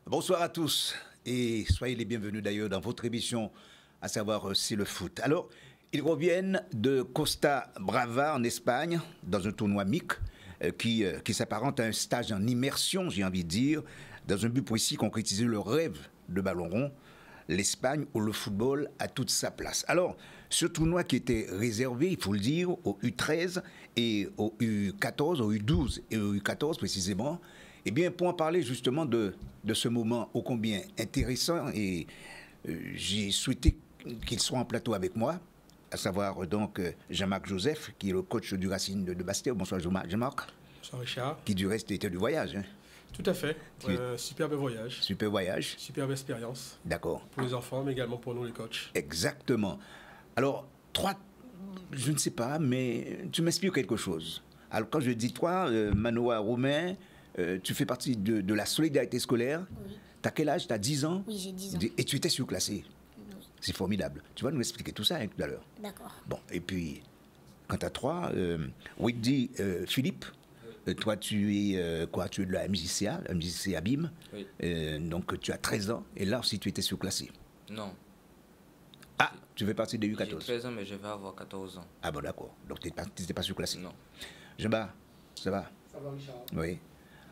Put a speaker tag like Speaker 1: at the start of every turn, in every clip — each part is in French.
Speaker 1: Bonsoir à tous et soyez les bienvenus d'ailleurs dans votre émission, à savoir C'est le foot. Alors, ils reviennent de Costa Brava en Espagne, dans un tournoi MIC qui s'apparente à un stage en immersion, j'ai envie de dire, dans un but pour ici concrétiser le rêve de ballon rond, l'Espagne où le football a toute sa place. Alors, ce tournoi qui était réservé, il faut le dire, aux U13 et aux U14, aux U12 et aux U14 précisément, eh bien, pour en parler justement de ce moment ô combien intéressant, et j'ai souhaité qu'il soit en plateau avec moi, à savoir donc Jean-Marc Joseph, qui est le coach du Racing de Bastia. Bonsoir Jean-Marc.
Speaker 2: Bonsoir Richard.
Speaker 1: Qui du reste était du voyage. Hein.
Speaker 2: Tout à fait. Superbe voyage.
Speaker 1: Super voyage.
Speaker 2: Superbe expérience.
Speaker 1: D'accord.
Speaker 2: Pour les enfants, mais également pour nous les coachs.
Speaker 1: Exactement. Alors, je ne sais pas, mais tu m'expliques quelque chose. Alors, quand je dis toi, Manoa Romain, tu fais partie de la solidarité scolaire.
Speaker 3: Oui.
Speaker 1: Tu as quel âge? Tu as 10 ans?
Speaker 3: Oui, j'ai 10 ans.
Speaker 1: Et tu étais surclassé.
Speaker 3: Oui.
Speaker 1: C'est formidable. Tu vas nous expliquer tout ça hein, tout à l'heure.
Speaker 3: D'accord.
Speaker 1: Bon, et puis, quant à toi, Whitney Philippe, toi tu es quoi? Tu es de la MJCA, la MJC Abîme.
Speaker 4: Oui.
Speaker 1: Donc tu as 13 ans, et là aussi tu étais surclassé.
Speaker 4: Non.
Speaker 1: Ah, tu fais partie des
Speaker 4: J'ai
Speaker 1: U14.
Speaker 4: 13 ans, mais je vais avoir 14 ans.
Speaker 1: Ah bon, d'accord. Donc tu n'étais pas surclassé.
Speaker 4: Non.
Speaker 1: Jean-Bart, ça va?
Speaker 2: Ça va Richard.
Speaker 1: Oui.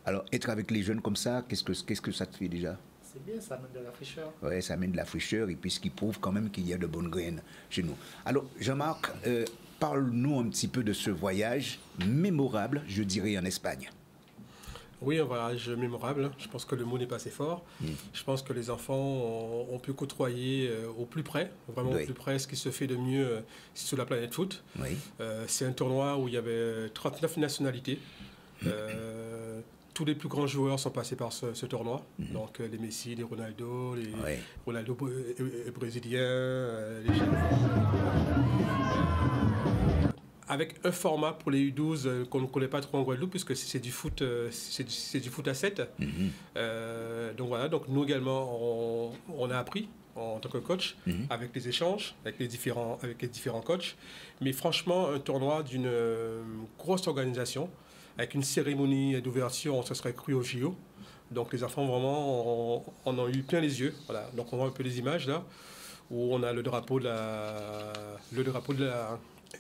Speaker 1: Alors, être avec les jeunes comme ça, qu'est-ce que ça te fait déjà?
Speaker 2: C'est bien, ça amène de la fraîcheur.
Speaker 1: Oui, ça amène de la fraîcheur, et puis ce qui prouve quand même qu'il y a de bonnes graines chez nous. Alors, Jean-Marc, parle-nous un petit peu de ce voyage mémorable, je dirais, en Espagne.
Speaker 2: Oui, un voyage mémorable. Je pense que le mot n'est pas assez fort. Je pense que les enfants ont pu côtoyer au plus près, vraiment
Speaker 1: Oui.
Speaker 2: au plus près, ce qui se fait de mieux sur la planète foot.
Speaker 1: Oui.
Speaker 2: C'est un tournoi où il y avait 39 nationalités. Tous les plus grands joueurs sont passés par ce tournoi. Donc les Messi, les Ronaldo, les
Speaker 1: Oui.
Speaker 2: Ronaldo brésiliens, les avec un format pour les U12 qu'on ne connaît pas trop en Guadeloupe, puisque c'est du foot, c'est du foot à 7. Donc voilà, donc nous également, on a appris en tant que coach, avec les échanges, avec les différents coachs. Mais franchement, un tournoi d'une grosse organisation, avec une cérémonie d'ouverture, on se serait cru au JO. Donc les enfants vraiment en ont eu plein les yeux. Voilà. Donc on voit un peu les images là, où on a le drapeau de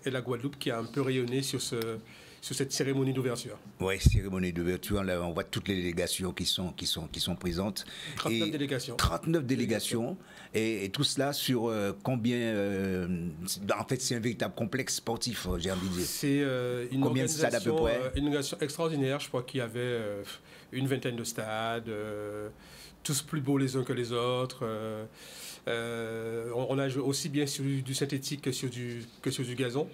Speaker 2: la Guadeloupe qui a un peu rayonné sur cette cérémonie d'ouverture.
Speaker 1: Oui, cérémonie d'ouverture, là on voit toutes les délégations qui sont présentes.
Speaker 2: 39 délégations.
Speaker 1: 39 délégations, et tout cela sur combien... en fait, c'est un véritable complexe sportif, j'ai envie de dire.
Speaker 2: C'est une
Speaker 1: Combien de stades à peu près?
Speaker 2: une organisation extraordinaire. Je crois qu'il y avait une vingtaine de stades, tous plus beaux les uns que les autres. On a joué aussi bien sur du synthétique que sur du gazon.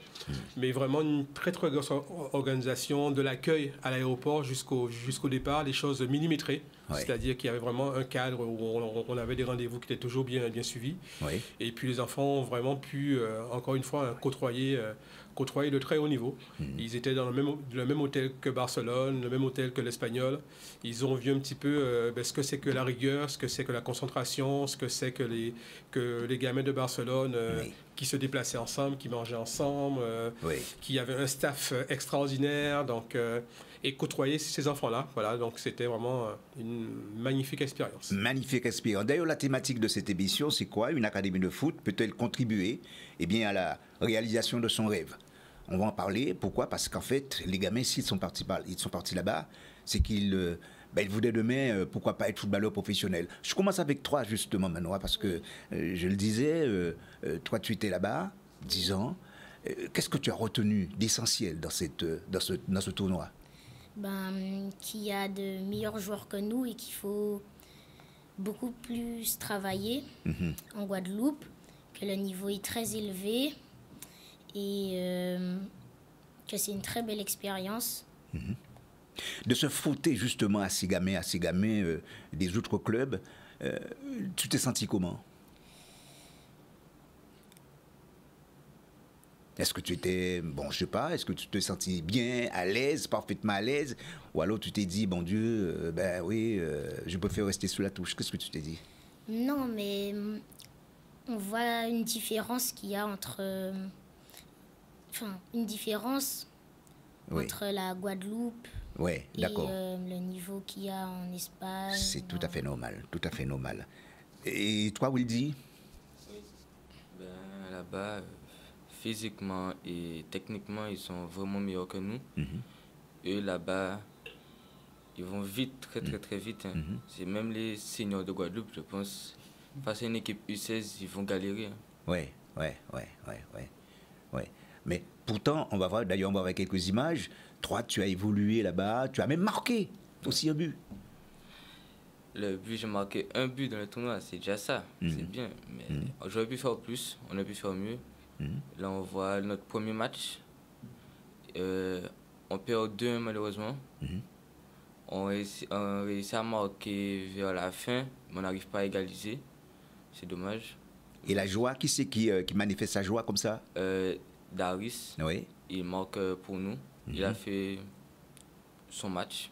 Speaker 2: Mais vraiment une très très grosse organisation, de l'accueil à l'aéroport jusqu'au départ, des choses millimétrées.
Speaker 1: Ouais.
Speaker 2: C'est-à-dire qu'il y avait vraiment un cadre où on avait des rendez-vous qui étaient toujours bien suivis.
Speaker 1: Oui.
Speaker 2: Et puis les enfants ont vraiment pu, encore une fois, côtoyer de très haut niveau. Ils étaient dans le même hôtel que Barcelone, le même hôtel que l'Espagnol. Ils ont vu un petit peu ce que c'est que la rigueur, ce que c'est que la concentration, ce que c'est que les gamins de Barcelone
Speaker 1: Oui.
Speaker 2: qui se déplaçaient ensemble, qui mangeaient ensemble,
Speaker 1: Oui.
Speaker 2: qui avaient un staff extraordinaire. Donc, et côtoyer ces enfants-là. Voilà, donc c'était vraiment une magnifique expérience.
Speaker 1: Magnifique expérience. D'ailleurs, la thématique de cette émission, c'est quoi? Une académie de foot peut-elle contribuer à la réalisation de son rêve? On va en parler. Pourquoi? Parce qu'en fait, les gamins, s'ils sont partis là-bas, c'est qu'ils ils voulaient demain, pourquoi pas être footballeur professionnel. Je commence avec toi, justement, Manoa, parce que, je le disais, toi, tu étais là-bas, 10 ans. Qu'est-ce que tu as retenu d'essentiel dans ce tournoi?
Speaker 3: Qu'il y a de meilleurs joueurs que nous et qu'il faut beaucoup plus travailler en Guadeloupe, que le niveau est très élevé et que c'est une très belle expérience.
Speaker 1: De se frotter justement à ces gamins des autres clubs, tu t'es senti comment? Est-ce que tu étais, je sais pas, est-ce que tu te sentis bien, à l'aise, parfaitement à l'aise? Ou alors tu t'es dit, bon Dieu, oui, je préfère rester sous la touche. Qu'est-ce que tu t'es dit?
Speaker 3: Non, mais on voit une différence qu'il y a entre... une différence
Speaker 1: Oui.
Speaker 3: entre la Guadeloupe
Speaker 1: Ouais,
Speaker 3: Et
Speaker 1: d'accord.
Speaker 3: le niveau qu'il y a en Espagne.
Speaker 1: C'est tout à fait normal, tout à fait normal. Et toi, Wildy?
Speaker 4: Ben, là-bas, physiquement et techniquement, ils sont vraiment meilleurs que nous. Eux, là-bas, ils vont vite, très très très vite. Hein. C'est même les seniors de Guadeloupe, je pense. Face à une équipe U16, ils vont galérer. Hein.
Speaker 1: Ouais. Mais pourtant, on va voir, d'ailleurs, on va voir quelques images. Toi, tu as évolué là-bas, tu as même marqué aussi un but.
Speaker 4: Le but, j'ai marqué un but dans le tournoi, c'est déjà ça. C'est bien. Mais j'aurais pu faire plus, on aurait pu faire mieux. Là, on voit notre premier match. On perd 2-1 malheureusement. On réussit à marquer vers la fin, mais on n'arrive pas à égaliser. C'est dommage.
Speaker 1: Et la joie, qui c'est qui manifeste sa joie comme ça?
Speaker 4: Daris,
Speaker 1: Oui.
Speaker 4: il marque pour nous. Il a fait son match.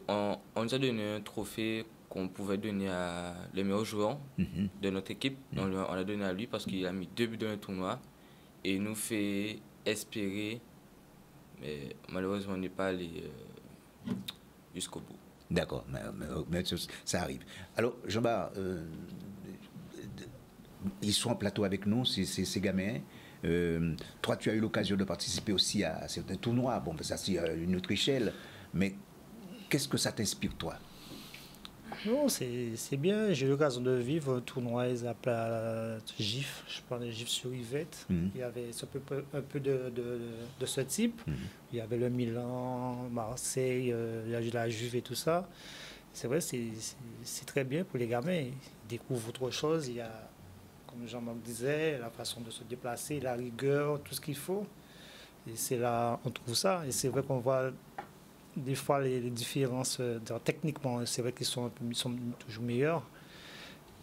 Speaker 4: On nous a donné un trophée qu'on pouvait donner à le meilleur joueur de notre équipe. On l'a donné à lui parce qu'il a mis 2 buts dans le tournoi et il nous fait espérer, mais malheureusement on n'est pas allé jusqu'au bout.
Speaker 1: D'accord, mais ça arrive. Alors, Jean-Bart, ils sont en plateau avec nous, ces gamins. Toi, tu as eu l'occasion de participer aussi à certains tournois. Bon, ça, c'est une autre échelle. Mais qu'est-ce que ça t'inspire, toi?
Speaker 5: Non, c'est bien. J'ai eu l'occasion de vivre un tournoi, ils appellent GIF. Je parlais GIF sur Yvette. Il y avait un peu de ce type. Il y avait le Milan, Marseille, la Juve et tout ça. C'est vrai, c'est très bien pour les gamins. Ils découvrent autre chose. Il y a, comme Jean-Marc disait, la façon de se déplacer, la rigueur, tout ce qu'il faut. Et c'est là, on trouve ça. Et c'est vrai qu'on voit des fois les différences techniquement, c'est vrai qu'ils sont toujours meilleurs.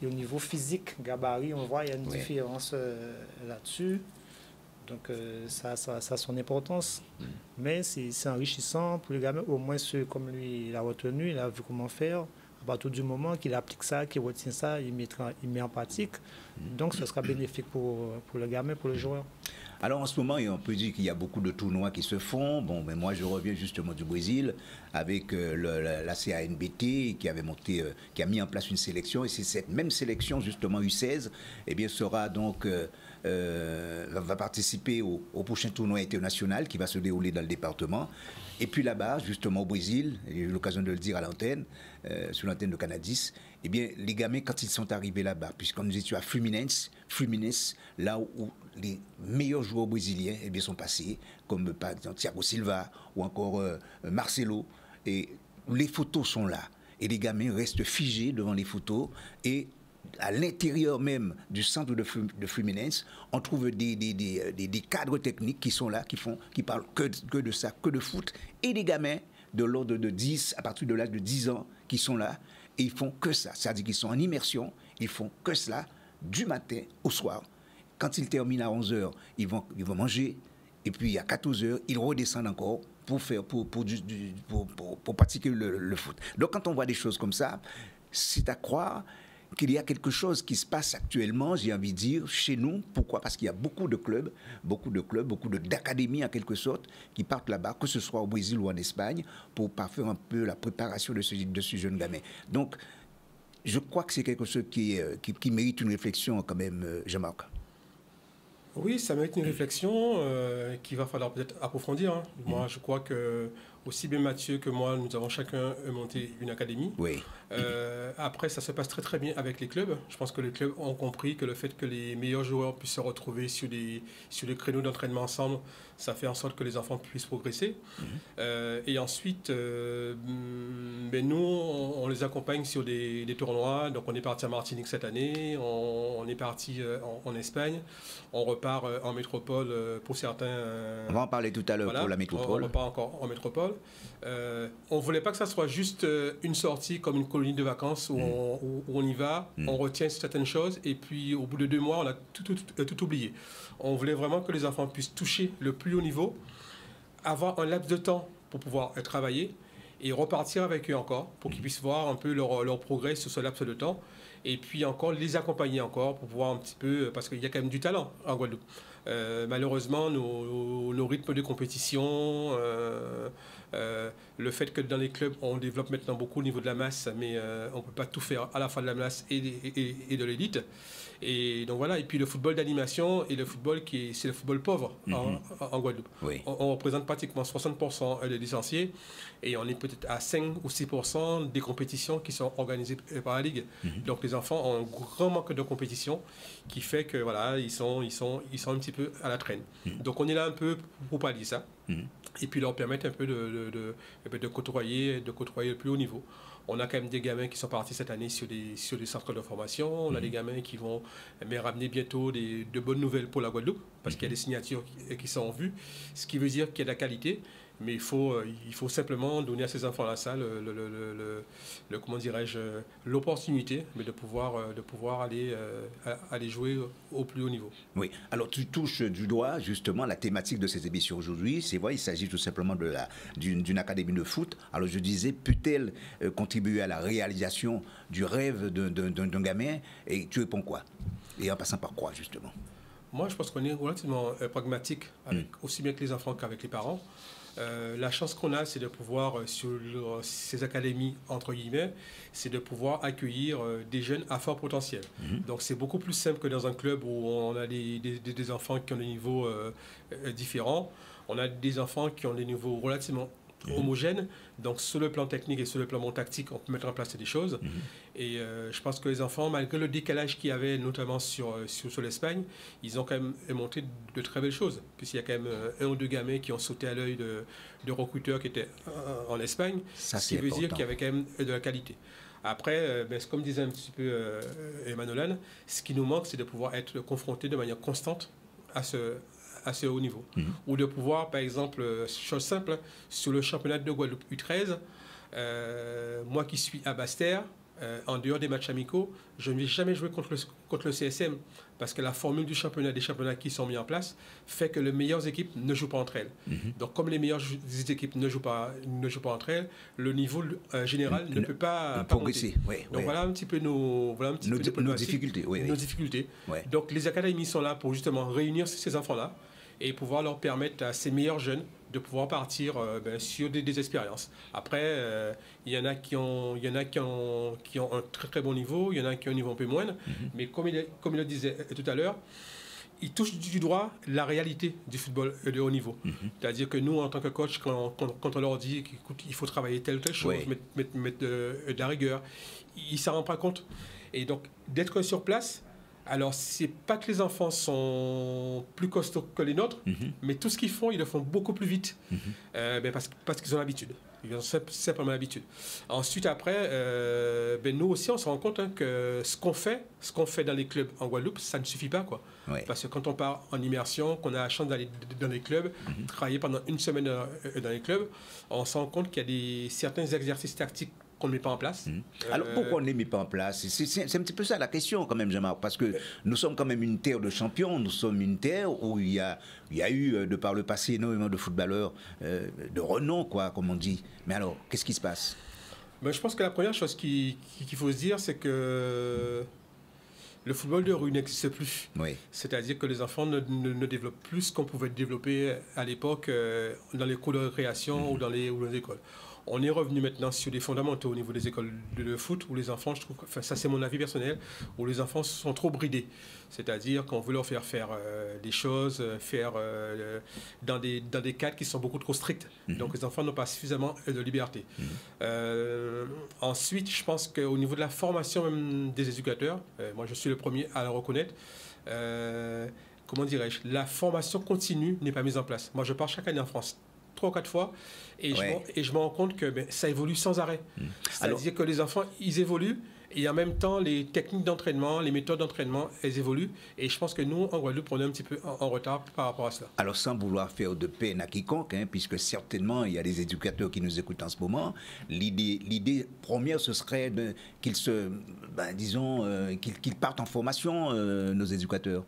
Speaker 5: Et au niveau physique, gabarit, on voit il y a une différence là-dessus. Donc ça a son importance. Mais c'est enrichissant pour les gamins, au moins ceux comme lui, il a retenu, il a vu comment faire. À partir du moment qu'il applique ça, qu'il retient ça, il met en pratique. Donc ce sera bénéfique pour le gamin, pour le joueur.
Speaker 1: Alors en ce moment, on peut dire qu'il y a beaucoup de tournois qui se font. Bon, mais moi je reviens justement du Brésil avec la CANBT qui avait qui a mis en place une sélection, et c'est cette même sélection justement U16, eh bien sera donc va participer au prochain tournoi international qui va se dérouler dans le département. Et puis là-bas, justement au Brésil, j'ai eu l'occasion de le dire à l'antenne, sur l'antenne de Canadis, eh bien les gamins quand ils sont arrivés là-bas, puisqu'on nous étions à Fluminense, là où les meilleurs joueurs brésiliens eh bien, sont passés, comme par exemple Thiago Silva ou encore Marcelo. Et les photos sont là. Et les gamins restent figés devant les photos. Et à l'intérieur même du centre de Fluminense, on trouve des cadres techniques qui sont là, qui parlent que de ça, que de foot. Et des gamins de l'ordre de 10, à partir de l'âge de 10 ans, qui sont là. Et ils font que ça. C'est-à-dire qu'ils sont en immersion. Ils font que cela du matin au soir. Quand ils terminent à 11h, ils vont manger. Et puis à 14h, ils redescendent encore pour pratiquer le foot. Donc quand on voit des choses comme ça, c'est à croire qu'il y a quelque chose qui se passe actuellement, j'ai envie de dire, chez nous. Pourquoi? Parce qu'il y a beaucoup d'académies en quelque sorte, qui partent là-bas, que ce soit au Brésil ou en Espagne, pour parfaire un peu la préparation de ce jeune gamin. Donc, je crois que c'est quelque chose qui mérite une réflexion quand même, Jean-Marc.
Speaker 2: Oui, ça mérite une réflexion qu'il va falloir peut-être approfondir. Hein. Moi, je crois que aussi bien Mathieu que moi, nous avons chacun monté une académie.
Speaker 1: Oui.
Speaker 2: Après, ça se passe très très bien avec les clubs. Je pense que les clubs ont compris que le fait que les meilleurs joueurs puissent se retrouver sur les créneaux d'entraînement ensemble, ça fait en sorte que les enfants puissent progresser. Et ensuite, nous, on les accompagne sur des tournois. Donc, on est parti à Martinique cette année, on est parti en Espagne, on repart en métropole pour certains.
Speaker 1: On va en parler tout à l'heure pour la métropole.
Speaker 2: On repart encore en métropole. On ne voulait pas que ça soit juste une sortie comme une colonie de vacances où on y va, on retient certaines choses et puis au bout de 2 mois, on a tout oublié. On voulait vraiment que les enfants puissent toucher le plus haut niveau, avoir un laps de temps pour pouvoir travailler et repartir avec eux encore pour qu'ils puissent voir un peu leur progrès sur ce laps de temps et puis encore les accompagner encore pour pouvoir un petit peu, parce qu'il y a quand même du talent en Guadeloupe. Malheureusement, nos rythmes de compétition, le fait que dans les clubs, on développe maintenant beaucoup au niveau de la masse, mais on ne peut pas tout faire à la fois de la masse et de l'élite. Et donc voilà, et puis le football d'animation et le football c'est le football pauvre en Guadeloupe.
Speaker 1: Oui.
Speaker 2: On représente pratiquement 60% des licenciés et on est peut-être à 5 ou 6% des compétitions qui sont organisées par la Ligue. Donc les enfants ont un grand manque de compétition qui fait que voilà, ils sont un petit peu à la traîne. Donc on est là un peu pour pallier ça. Et puis leur permettre un peu de côtoyer le plus haut niveau. On a quand même des gamins qui sont partis cette année sur des centres de formation. On a des gamins qui vont ramener bientôt de bonnes nouvelles pour la Guadeloupe, parce qu'il y a des signatures qui sont en vue, ce qui veut dire qu'il y a de la qualité. Mais il faut simplement donner à ces enfants-là ça, comment dirais-je, l'opportunité, mais de pouvoir aller jouer au plus haut niveau.
Speaker 1: Oui. Alors tu touches du doigt justement la thématique de ces émissions aujourd'hui. C'est vrai, il s'agit tout simplement d'une académie de foot. Alors je disais, peut-elle contribuer à la réalisation du rêve d'un gamin? Et tu réponds quoi? Et en passant par quoi justement?
Speaker 2: Moi, je pense qu'on est relativement pragmatique, aussi bien que les enfants qu'avec les parents. La chance qu'on a, c'est de pouvoir, sur ces académies, entre guillemets, c'est de pouvoir accueillir des jeunes à fort potentiel. Donc c'est beaucoup plus simple que dans un club où on a des enfants qui ont des niveaux différents. On a des enfants qui ont des niveaux relativement homogènes. Donc sur le plan technique et sur le plan tactique, on peut mettre en place des choses. Et je pense que les enfants, malgré le décalage qu'il y avait, notamment sur l'Espagne, ils ont quand même montré de très belles choses. Puisqu'il y a quand même un ou deux gamins qui ont sauté à l'œil de recruteurs qui étaient en Espagne.
Speaker 1: Ça,
Speaker 2: ce qui veut dire qu'il y avait quand même de la qualité. Après, comme disait un petit peu Emmanuel, ce qui nous manque, c'est de pouvoir être confronté de manière constante à ce haut niveau. Ou de pouvoir, par exemple, chose simple, sur le championnat de Guadeloupe U13, moi qui suis à Basse-Terre, en dehors des matchs amicaux, je ne vais jamais jouer contre le CSM parce que la formule du championnat, des championnats qui sont mis en place, fait que les meilleures équipes ne jouent pas entre elles. Donc comme les meilleures équipes ne jouent pas entre elles, le niveau général ne peut pas
Speaker 1: progresser.
Speaker 2: Monter. Donc voilà un petit peu nos
Speaker 1: difficultés.
Speaker 2: Nos difficultés.
Speaker 1: Oui.
Speaker 2: Donc les académies sont là pour justement réunir ces enfants-là et pouvoir leur permettre à ces meilleurs jeunes de pouvoir partir sur des expériences. Après, il y en a qui ont un très très bon niveau, il y en a qui ont un niveau un peu moindre, mais comme il le disait tout à l'heure, ils touchent du doigt la réalité du football de haut niveau. C'est-à-dire que nous, en tant que coach, quand on leur dit qu'il faut travailler telle ou telle chose, mettre de la rigueur, ils ne s'en rendent pas compte. Et donc, d'être sur place, alors, c'est pas que les enfants sont plus costauds que les nôtres, mais tout ce qu'ils font, ils le font beaucoup plus vite, parce qu'ils ont l'habitude. Ils ont simplement l'habitude. Ensuite, après, nous aussi, on se rend compte que ce qu'on fait dans les clubs en Guadeloupe, ça ne suffit pas, quoi. Ouais. Parce que quand on part en immersion, qu'on a la chance d'aller dans les clubs, travailler pendant une semaine dans les clubs, on se rend compte qu'il y a certains exercices tactiques qu'on ne met pas en place.
Speaker 1: Alors pourquoi on ne les met pas en place? C'est un petit peu ça la question quand même, Jean-Marc, parce que nous sommes quand même une terre de champions, nous sommes une terre où il y a eu, de par le passé, énormément de footballeurs de renom, quoi, comme on dit. Mais alors, qu'est-ce qui se passe?
Speaker 2: Je pense que la première chose qu'il faut se dire, c'est que le football de rue n'existe plus. Oui. C'est-à-dire que les enfants ne développent plus ce qu'on pouvait développer à l'époque dans les cours de récréation ou dans les écoles. On est revenu maintenant sur des fondamentaux au niveau des écoles de foot où les enfants, je trouve, enfin ça c'est mon avis personnel, où les enfants sont trop bridés. C'est-à-dire qu'on veut leur faire des choses, dans des cadres qui sont beaucoup trop stricts. Donc les enfants n'ont pas suffisamment de liberté. Ensuite, je pense qu'au niveau de la formation même des éducateurs, moi je suis le premier à le reconnaître, comment dirais-je, la formation continue n'est pas mise en place. Moi je pars chaque année en France 3 ou 4 fois et je me rends compte que ça évolue sans arrêt. C'est-à-dire que les enfants, ils évoluent et en même temps, les techniques d'entraînement, les méthodes d'entraînement, elles évoluent. Et je pense que nous, en Guadeloupe, on est un petit peu en retard par rapport à cela.
Speaker 1: Alors, sans vouloir faire de peine à quiconque, puisque certainement, il y a des éducateurs qui nous écoutent en ce moment, l'idée première, ce serait qu'ils qu'ils partent en formation, nos éducateurs.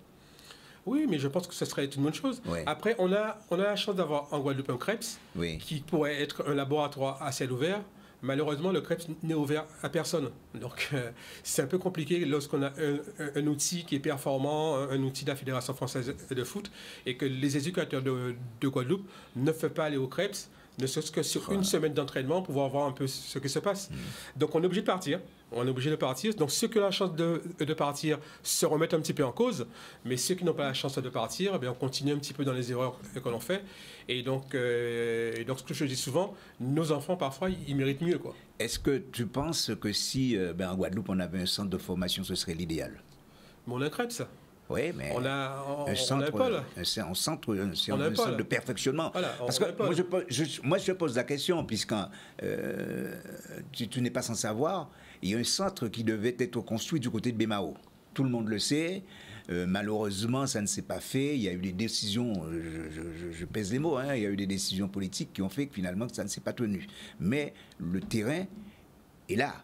Speaker 2: Oui, mais je pense que ce serait une bonne chose. Ouais. Après, on a la chance d'avoir en Guadeloupe un CREPS qui pourrait être un laboratoire à ciel ouvert malheureusement, le CREPS n'est ouvert à personne. Donc, c'est un peu compliqué lorsqu'on a un outil qui est performant, un outil de la Fédération française de foot, et que les éducateurs de Guadeloupe ne peuvent pas aller au CREPS, ne serait-ce que sur une semaine d'entraînement, pour voir un peu ce qui se passe. Donc, on est obligé de partir. On est obligé de partir. Donc, ceux qui ont la chance de partir se remettent un petit peu en cause. Mais ceux qui n'ont pas la chance de partir, eh bien, on continue un petit peu dans les erreurs que l'on fait. Et donc, ce que je dis souvent, nos enfants, parfois, ils méritent mieux, quoi.
Speaker 1: Est-ce que tu penses que si en Guadeloupe, on avait un centre de formation, ce serait l'idéal?
Speaker 2: Mais on a un CREPS, ça.
Speaker 1: Oui, mais
Speaker 2: on a
Speaker 1: un centre de perfectionnement.
Speaker 2: Voilà,
Speaker 1: parce que moi, je pose la question, puisque tu n'es pas sans savoir, il y a un centre qui devait être construit du côté de Bémao. Tout le monde le sait. Malheureusement, ça ne s'est pas fait. Il y a eu des décisions, je pèse les mots, hein, il y a eu des décisions politiques qui ont fait que finalement, ça ne s'est pas tenu. Mais le terrain est là.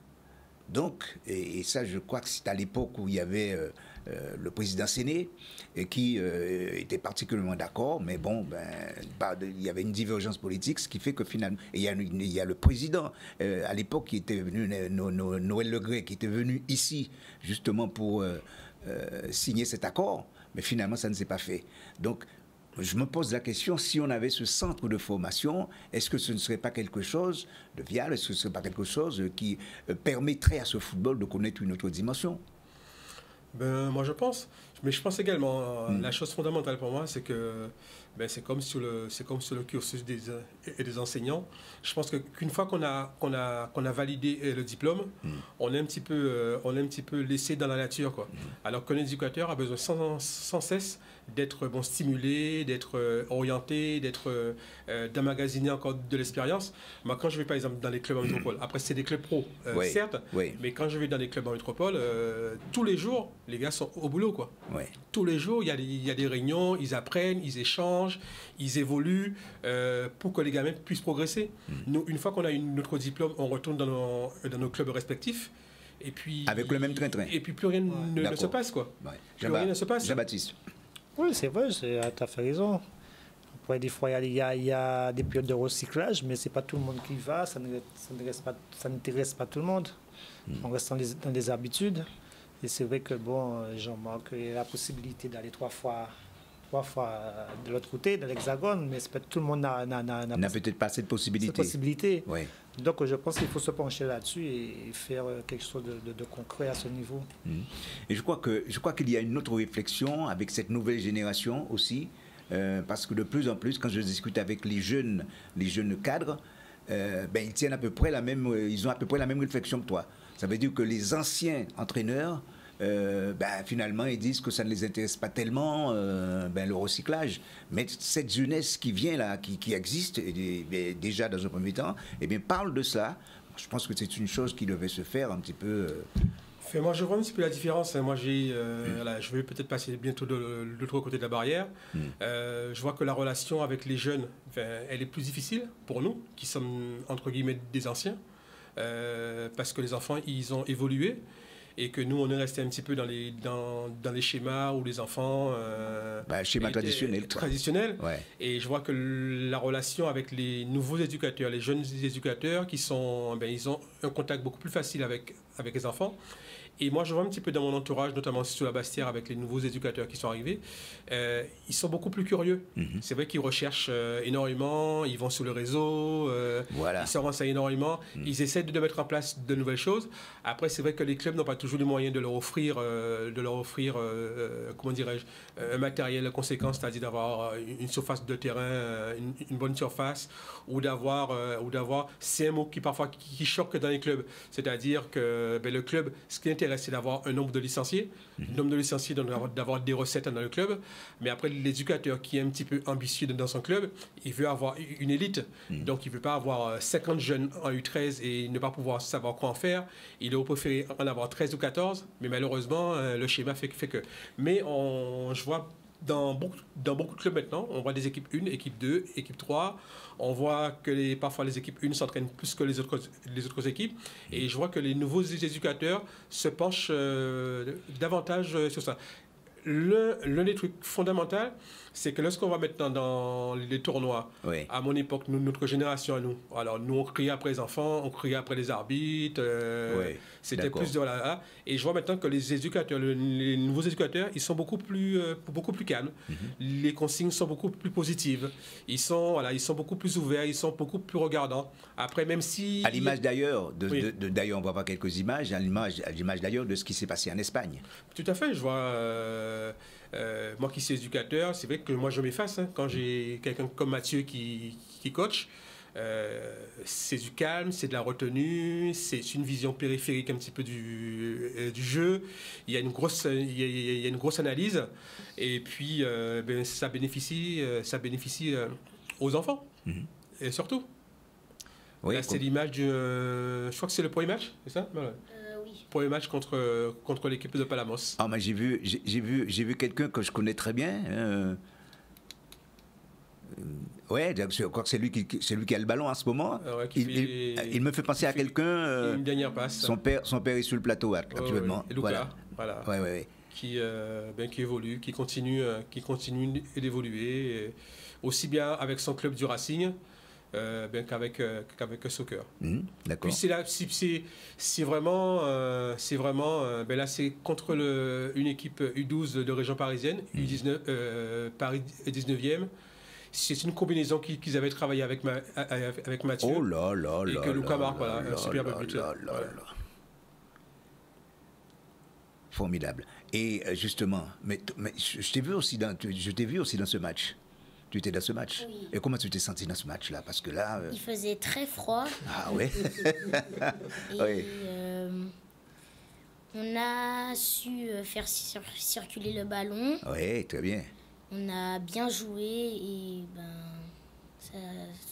Speaker 1: Donc, et ça, je crois que c'est à l'époque où il y avait le président Séné qui était particulièrement d'accord, mais bon, il y avait une divergence politique, ce qui fait que finalement, et il y a le président à l'époque qui était venu, Noël Le Gret, qui était venu ici justement pour signer cet accord, mais finalement, ça ne s'est pas fait. Donc, je me pose la question, si on avait ce centre de formation, est-ce que ce ne serait pas quelque chose de viable? Est-ce que ce ne serait pas quelque chose qui permettrait à ce football de connaître une autre dimension?
Speaker 2: Moi, je pense. Mais je pense également, la chose fondamentale pour moi, c'est que c'est comme sur le cursus des enseignants. Je pense qu'une fois qu'on a validé le diplôme, on est un petit peu laissé dans la nature, quoi. Alors qu'un éducateur a besoin sans cesse d'être stimulé, d'être orienté, d'être d'emmagasiner encore de l'expérience. Moi, quand je vais par exemple dans les clubs en métropole, après c'est des clubs pro, certes, mais quand je vais dans les clubs en métropole, tous les jours, les gars sont au boulot, quoi. Tous les jours, il y a des réunions, ils apprennent, ils échangent, ils évoluent pour que les gamins puissent progresser. Nous, une fois qu'on a notre diplôme, on retourne dans nos clubs respectifs. Et puis,
Speaker 1: avec le même train-train.
Speaker 2: Et puis plus rien ne se passe, quoi. Plus rien ne se passe.
Speaker 1: Jean-Baptiste.
Speaker 5: Oui, c'est vrai, tu as fait raison. Après, des fois, il y a des périodes de recyclage, mais ce n'est pas tout le monde qui va, ça n'intéresse pas tout le monde. On reste dans les habitudes. Et c'est vrai que, Jean-Marc, il y a la possibilité d'aller trois fois de l'autre côté, de l'Hexagone, mais tout le monde n'a
Speaker 1: peut-être pas cette possibilité.
Speaker 5: Ouais. Donc, je pense qu'il faut se pencher là-dessus et faire quelque chose de concret à ce niveau.
Speaker 1: Et je crois qu'il y a une autre réflexion avec cette nouvelle génération aussi, parce que de plus en plus, quand je discute avec les jeunes cadres, ils ont à peu près la même réflexion que toi. Ça veut dire que les anciens entraîneurs, finalement, ils disent que ça ne les intéresse pas tellement, le recyclage. Mais cette jeunesse qui vient là, qui existe déjà dans un premier temps, parle de ça. Je pense que c'est une chose qui devait se faire un petit peu.
Speaker 2: Moi, je vois un petit peu la différence. Moi, je vais peut-être passer bientôt de l'autre côté de la barrière. Je vois que la relation avec les jeunes, elle est plus difficile pour nous, qui sommes, entre guillemets, des anciens. Parce que les enfants, ils ont évolué et que nous, on est resté un petit peu dans les schémas où les enfants...
Speaker 1: schéma traditionnel.
Speaker 2: Ouais. Et je vois que la relation avec les nouveaux éducateurs, les jeunes éducateurs, ils ont un contact beaucoup plus facile avec les enfants. Et moi, je vois un petit peu dans mon entourage, notamment sur la Bastière, avec les nouveaux éducateurs qui sont arrivés, ils sont beaucoup plus curieux. C'est vrai qu'ils recherchent énormément, ils vont sur le réseau, ils se renseignent énormément, ils essaient de mettre en place de nouvelles choses. Après, c'est vrai que les clubs n'ont pas toujours les moyens de leur offrir comment dirais-je, un matériel conséquent, c'est-à-dire d'avoir une surface de terrain, une bonne surface, ou d'avoir c'est un mot qui parfois qui choque dans les clubs. C'est-à-dire que le club, ce qui intéresse, c'est d'avoir un nombre de licenciés. Le nombre de licenciés, d'avoir des recettes dans le club. Mais après, l'éducateur qui est un petit peu ambitieux dans son club, il veut avoir une élite. Donc, il ne veut pas avoir 50 jeunes en U13 et ne pas pouvoir savoir quoi en faire. Il aurait préféré en avoir 13 ou 14. Mais malheureusement, le schéma fait que. Mais je vois dans beaucoup de clubs maintenant, on voit des équipes 1, équipe 2, équipe 3. On voit que parfois les équipes 1 s'entraînent plus que les autres équipes. Et je vois que les nouveaux éducateurs se penchent davantage sur ça. l'un des trucs fondamentaux, c'est que lorsqu'on va maintenant dans les tournois,
Speaker 1: Oui.
Speaker 2: à mon époque, notre génération à nous, alors nous on criait après les enfants, on criait après les arbitres,
Speaker 1: Oui,
Speaker 2: c'était
Speaker 1: d'accord.
Speaker 2: plus de voilà. Et je vois maintenant que les éducateurs, les nouveaux éducateurs, ils sont beaucoup plus calmes. Les consignes sont beaucoup plus positives. Ils sont beaucoup plus ouverts, ils sont beaucoup plus regardants. Après, même si
Speaker 1: À l'image d'ailleurs,
Speaker 2: Oui.
Speaker 1: d'ailleurs on va voir quelques images, à l'image d'ailleurs de ce qui s'est passé en Espagne.
Speaker 2: Tout à fait, je vois. Moi qui suis éducateur, c'est vrai que moi je m'efface quand j'ai quelqu'un comme Mathieu qui coach. C'est du calme, c'est de la retenue, c'est une vision périphérique un petit peu du jeu. Il y a une grosse, il y a une grosse analyse et puis ça bénéficie aux enfants et surtout.
Speaker 1: Oui,
Speaker 2: Là, c'est l'image du. Je crois que c'est le premier match, c'est ça? Voilà.
Speaker 3: Oui.
Speaker 2: Premier match contre l'équipe de Palamos.
Speaker 1: Ah, mais j'ai vu quelqu'un que je connais très bien. Ouais, je crois que c'est lui qui a le ballon en ce moment.
Speaker 2: Ouais,
Speaker 1: Il me fait penser à quelqu'un.
Speaker 2: Une dernière passe.
Speaker 1: Son père est sur le plateau actuellement.
Speaker 2: Et Lucas, voilà.
Speaker 1: Ouais.
Speaker 2: Qui évolue, qui continue d'évoluer, aussi bien avec son club du Racing qu'avec Soccer.
Speaker 1: D'accord.
Speaker 2: Puis c'est vraiment là c'est contre une équipe U12 de région parisienne, U19 Paris 19e. C'est une combinaison qu'ils avaient travaillé avec Mathieu.
Speaker 1: Oh là là
Speaker 2: et
Speaker 1: là
Speaker 2: que Lucas
Speaker 1: là
Speaker 2: marque, voilà,
Speaker 1: là
Speaker 2: un superbe but.
Speaker 1: là là
Speaker 2: Voilà.
Speaker 1: là. Formidable. Et justement, mais je t'ai vu aussi dans ce match. Tu étais dans ce match.
Speaker 3: Oui.
Speaker 1: Et comment tu t'es senti dans ce match-là? Parce que là.
Speaker 3: Il faisait très froid
Speaker 1: Ah ouais.
Speaker 3: et
Speaker 1: Oui.
Speaker 3: on a su faire circuler le ballon.
Speaker 1: Oui, très bien.
Speaker 3: On a bien joué et ça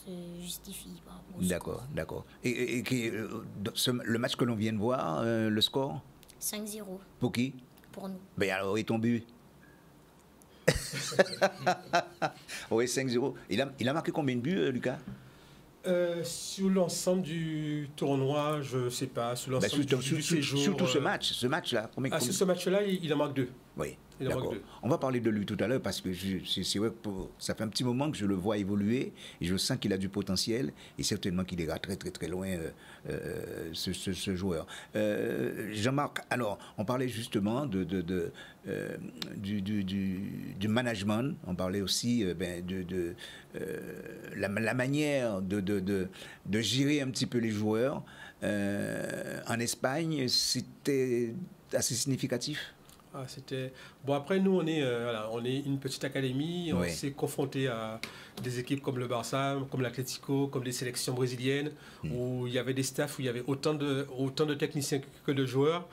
Speaker 3: se justifie par rapport au
Speaker 1: D'accord, d'accord. Et le match que l'on vient de voir, le score,
Speaker 3: score. 5-0
Speaker 1: pour qui?
Speaker 3: pour nous.
Speaker 1: Ben alors, et ton but? Oui, 5-0. Il a marqué combien de buts, Lucas?
Speaker 2: Sur l'ensemble du tournoi, je ne sais pas, sur l'ensemble du séjour.
Speaker 1: Surtout ce match-là.
Speaker 2: Sur ce match-là, il en manque 2.
Speaker 1: Oui,
Speaker 2: Il en manque
Speaker 1: d'accord.
Speaker 2: 2.
Speaker 1: On va parler de lui tout à l'heure parce que c'est vrai que ça fait un petit moment que je le vois évoluer et je sens qu'il a du potentiel et certainement qu'il ira très très très loin ce joueur. Jean-Marc, alors on parlait justement du management, on parlait aussi de la manière de gérer un petit peu les joueurs. En Espagne, c'était assez significatif.
Speaker 2: Bon, après, nous, on est une petite académie. On
Speaker 1: Oui.
Speaker 2: s'est confronté à des équipes comme le Barça, comme l'Atlético, comme les sélections brésiliennes, où il y avait des staffs, où il y avait autant de techniciens que de joueurs.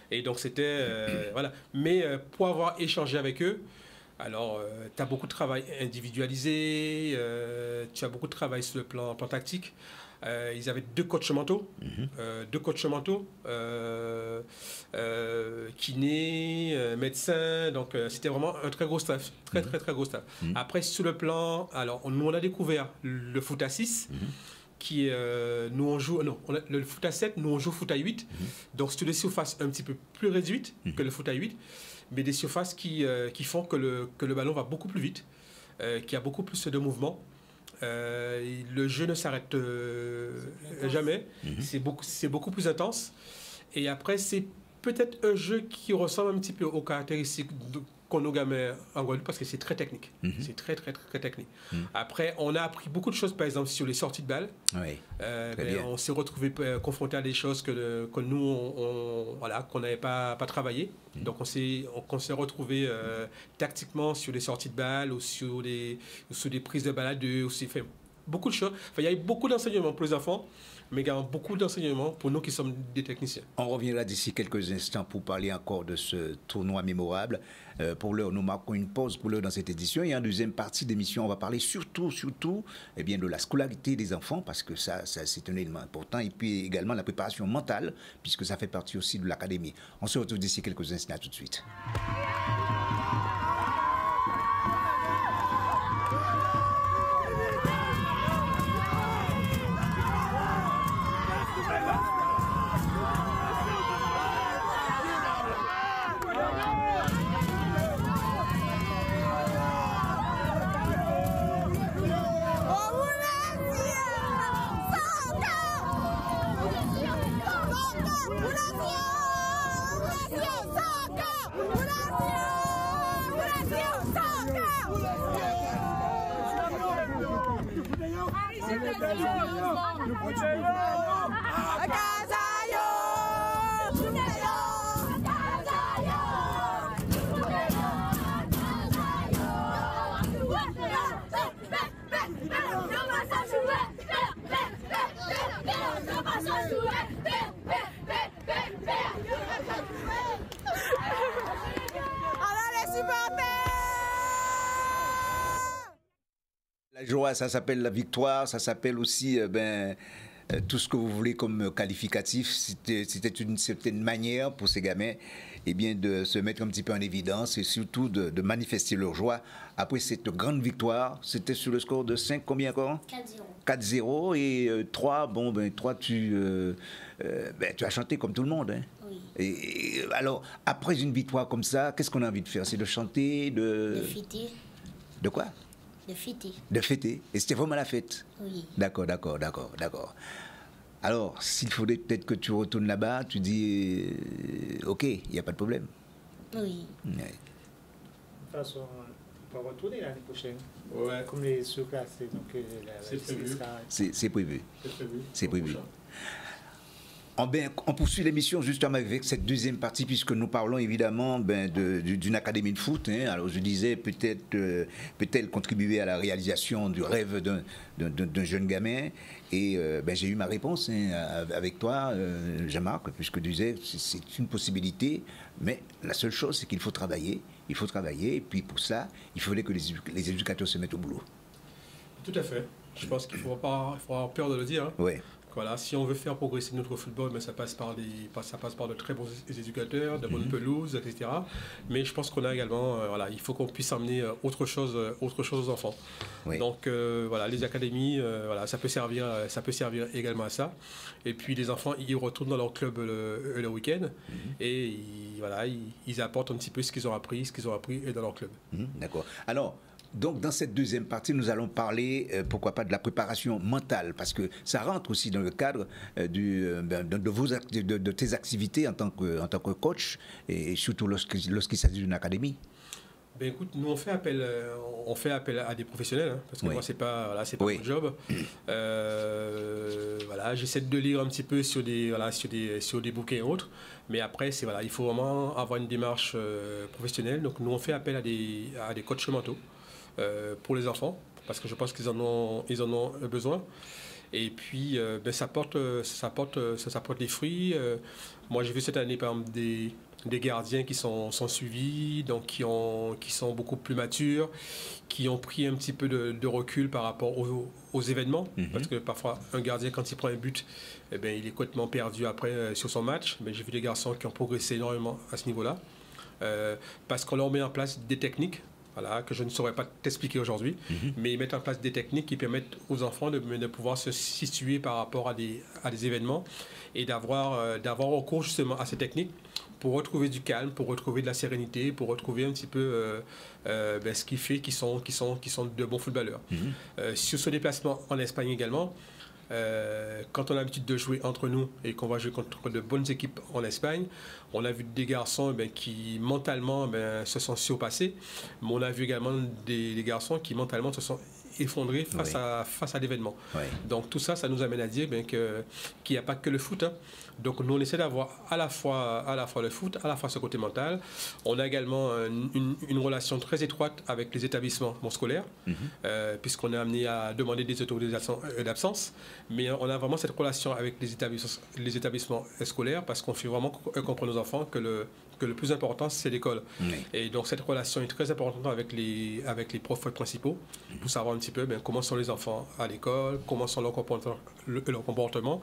Speaker 2: Et donc, c'était... voilà. Mais pour avoir échangé avec eux, alors, tu as beaucoup de travail individualisé, tu as beaucoup de travail sur le plan tactique. Ils avaient 2 coachs mentaux, kinés, médecins, donc c'était vraiment un très gros staff, très gros staff. Après, sur le plan, alors nous on a découvert le foot à 6, qui nous on joue, le foot à 7, nous on joue foot à 8, donc c'est des surfaces un petit peu plus réduites que le foot à 8, mais des surfaces qui font que le ballon va beaucoup plus vite, qu'il y a beaucoup plus de mouvements. Le jeu ne s'arrête jamais. C'est beaucoup plus intense. Et après, c'est peut-être un jeu qui ressemble un petit peu aux caractéristiques qu'on a gamins en Guadeloupe parce que c'est très technique. C'est très technique. Après, on a appris beaucoup de choses, par exemple, sur les sorties de balles.
Speaker 1: Oui. Bien.
Speaker 2: On s'est retrouvé confronté à des choses que nous, qu'on n'avait pas travaillé. Donc, on s'est retrouvé tactiquement sur les sorties de balles ou sur des prises de balles à 2. Beaucoup de choses. Enfin, il y a eu beaucoup d'enseignements pour les enfants, mais également beaucoup d'enseignements pour nous qui sommes des techniciens.
Speaker 1: On reviendra d'ici quelques instants pour parler encore de ce tournoi mémorable. Pour l'heure, nous marquons une pause pour l'heure dans cette édition. Et en deuxième partie d'émission, on va parler surtout de la scolarité des enfants, parce que ça c'est un élément important. Et puis également la préparation mentale, puisque ça fait partie aussi de l'académie. On se retrouve d'ici quelques instants, tout de suite. La joie, ça s'appelle la victoire, ça s'appelle aussi tout ce que vous voulez comme qualificatif. C'était une certaine manière pour ces gamins de se mettre un petit peu en évidence et surtout de manifester leur joie après cette grande victoire. C'était sur le score de 5, combien encore?
Speaker 3: 4-0.
Speaker 1: 4-0 et 3, tu as chanté comme tout le monde. Hein.
Speaker 3: Oui.
Speaker 1: Et alors, après une victoire comme ça, qu'est-ce qu'on a envie de faire? C'est de chanter,
Speaker 3: De fêter.
Speaker 1: De quoi?
Speaker 3: De fêter.
Speaker 1: De fêter. Et c'était vraiment la fête?
Speaker 3: Oui.
Speaker 1: D'accord. Alors, s'il faudrait peut-être que tu retournes là-bas, tu dis, ok, il n'y a pas de problème.
Speaker 3: Oui.
Speaker 1: Ouais.
Speaker 5: De toute façon, on va retourner l'année prochaine.
Speaker 2: Ouais.
Speaker 5: Comme les surclassés.
Speaker 2: C'est prévu.
Speaker 1: C'est prévu. C'est prévu.
Speaker 2: Prochain.
Speaker 1: On poursuit l'émission justement avec cette deuxième partie puisque nous parlons évidemment d'une académie de foot. Hein. Alors je disais peut-elle contribuer à la réalisation du rêve d'un jeune gamin et j'ai eu ma réponse avec toi Jean-Marc, puisque tu disais c'est une possibilité, mais la seule chose c'est qu'il faut travailler. Il faut travailler et puis pour ça il faudrait que les éducateurs se mettent au boulot.
Speaker 2: Tout à fait. Je pense qu'il ne faut pas avoir peur de le dire. Hein.
Speaker 1: Ouais.
Speaker 2: Voilà, si on veut faire progresser notre football, mais ça passe par de très bons éducateurs, de bonnes pelouses, etc. Mais je pense qu'on a également, il faut qu'on puisse amener autre chose aux enfants.
Speaker 1: Oui.
Speaker 2: Donc les académies, ça peut servir également à ça. Et puis les enfants, ils retournent dans leur club le week-end et ils apportent un petit peu ce qu'ils ont appris dans leur club.
Speaker 1: D'accord. Alors. Donc, dans cette deuxième partie, nous allons parler, pourquoi pas, de la préparation mentale, parce que ça rentre aussi dans le cadre de tes activités en tant que coach, et surtout lorsqu'il s'agit d'une académie.
Speaker 2: Ben écoute, nous on fait appel à des professionnels, hein, parce que moi c'est pas mon job. J'essaie de lire un petit peu sur des bouquins et autres, mais après il faut vraiment avoir une démarche professionnelle. Donc nous on fait appel à des coachs mentaux. Pour les enfants, parce que je pense qu'ils en ont besoin. Et puis, ça porte des fruits. Moi, j'ai vu cette année, par exemple, des gardiens qui sont suivis, donc qui sont beaucoup plus matures, qui ont pris un petit peu de recul par rapport aux événements. Parce que parfois, un gardien, quand il prend un but, il est complètement perdu après sur son match. Mais j'ai vu des garçons qui ont progressé énormément à ce niveau-là. Parce qu'on leur met en place des techniques. Que je ne saurais pas t'expliquer aujourd'hui, mais ils mettent en place des techniques qui permettent aux enfants de pouvoir se situer par rapport à des événements et d'avoir recours justement à ces techniques pour retrouver du calme, pour retrouver de la sérénité, pour retrouver un petit peu ce qui fait qu'ils sont de bons footballeurs. Sur ce déplacement en Espagne également, quand on a l'habitude de jouer entre nous et qu'on va jouer contre de bonnes équipes en Espagne, on a vu des garçons qui mentalement se sont surpassés, mais on a vu également des garçons qui mentalement se sont effondrés face à l'événement. Oui. Donc tout ça, ça nous amène à dire qu'il n'y a pas que le foot. Hein. Donc nous, on essaie d'avoir à la fois le foot, à la fois ce côté mental. On a également une relation très étroite avec les établissements scolaires, puisqu'on est amené à demander des autorisations d'absence. Mais on a vraiment cette relation avec les établissements scolaires parce qu'on fait vraiment comprendre aux enfants que le plus important, c'est l'école. Oui. Et donc cette relation est très importante avec les profs principaux pour savoir un petit peu comment sont les enfants à l'école, comment sont leur comportement.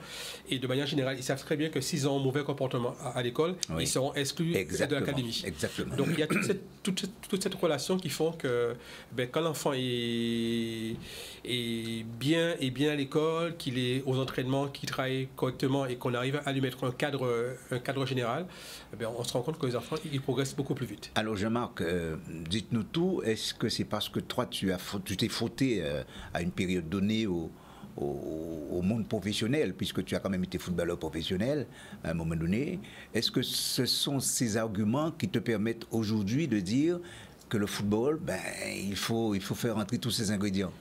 Speaker 2: Et de manière générale, ils savent très bien que s'ils ont un mauvais comportement à l'école, ils seront exclus de l'académie. Exactement. Donc il y a toute cette relation qui font que quand l'enfant est bien à l'école, qu'il est aux entraînements, qu'il travaille correctement et qu'on arrive à lui mettre un cadre général, on se rend compte que les enfants, ils progressent beaucoup plus vite.
Speaker 1: Alors Jean-Marc, dites-nous tout. Est-ce que c'est parce que toi, tu t'es frotté à une période donnée au monde professionnel, puisque tu as quand même été footballeur professionnel à un moment donné? Est-ce que ce sont ces arguments qui te permettent aujourd'hui de dire que le football, il faut faire entrer tous ces ingrédients?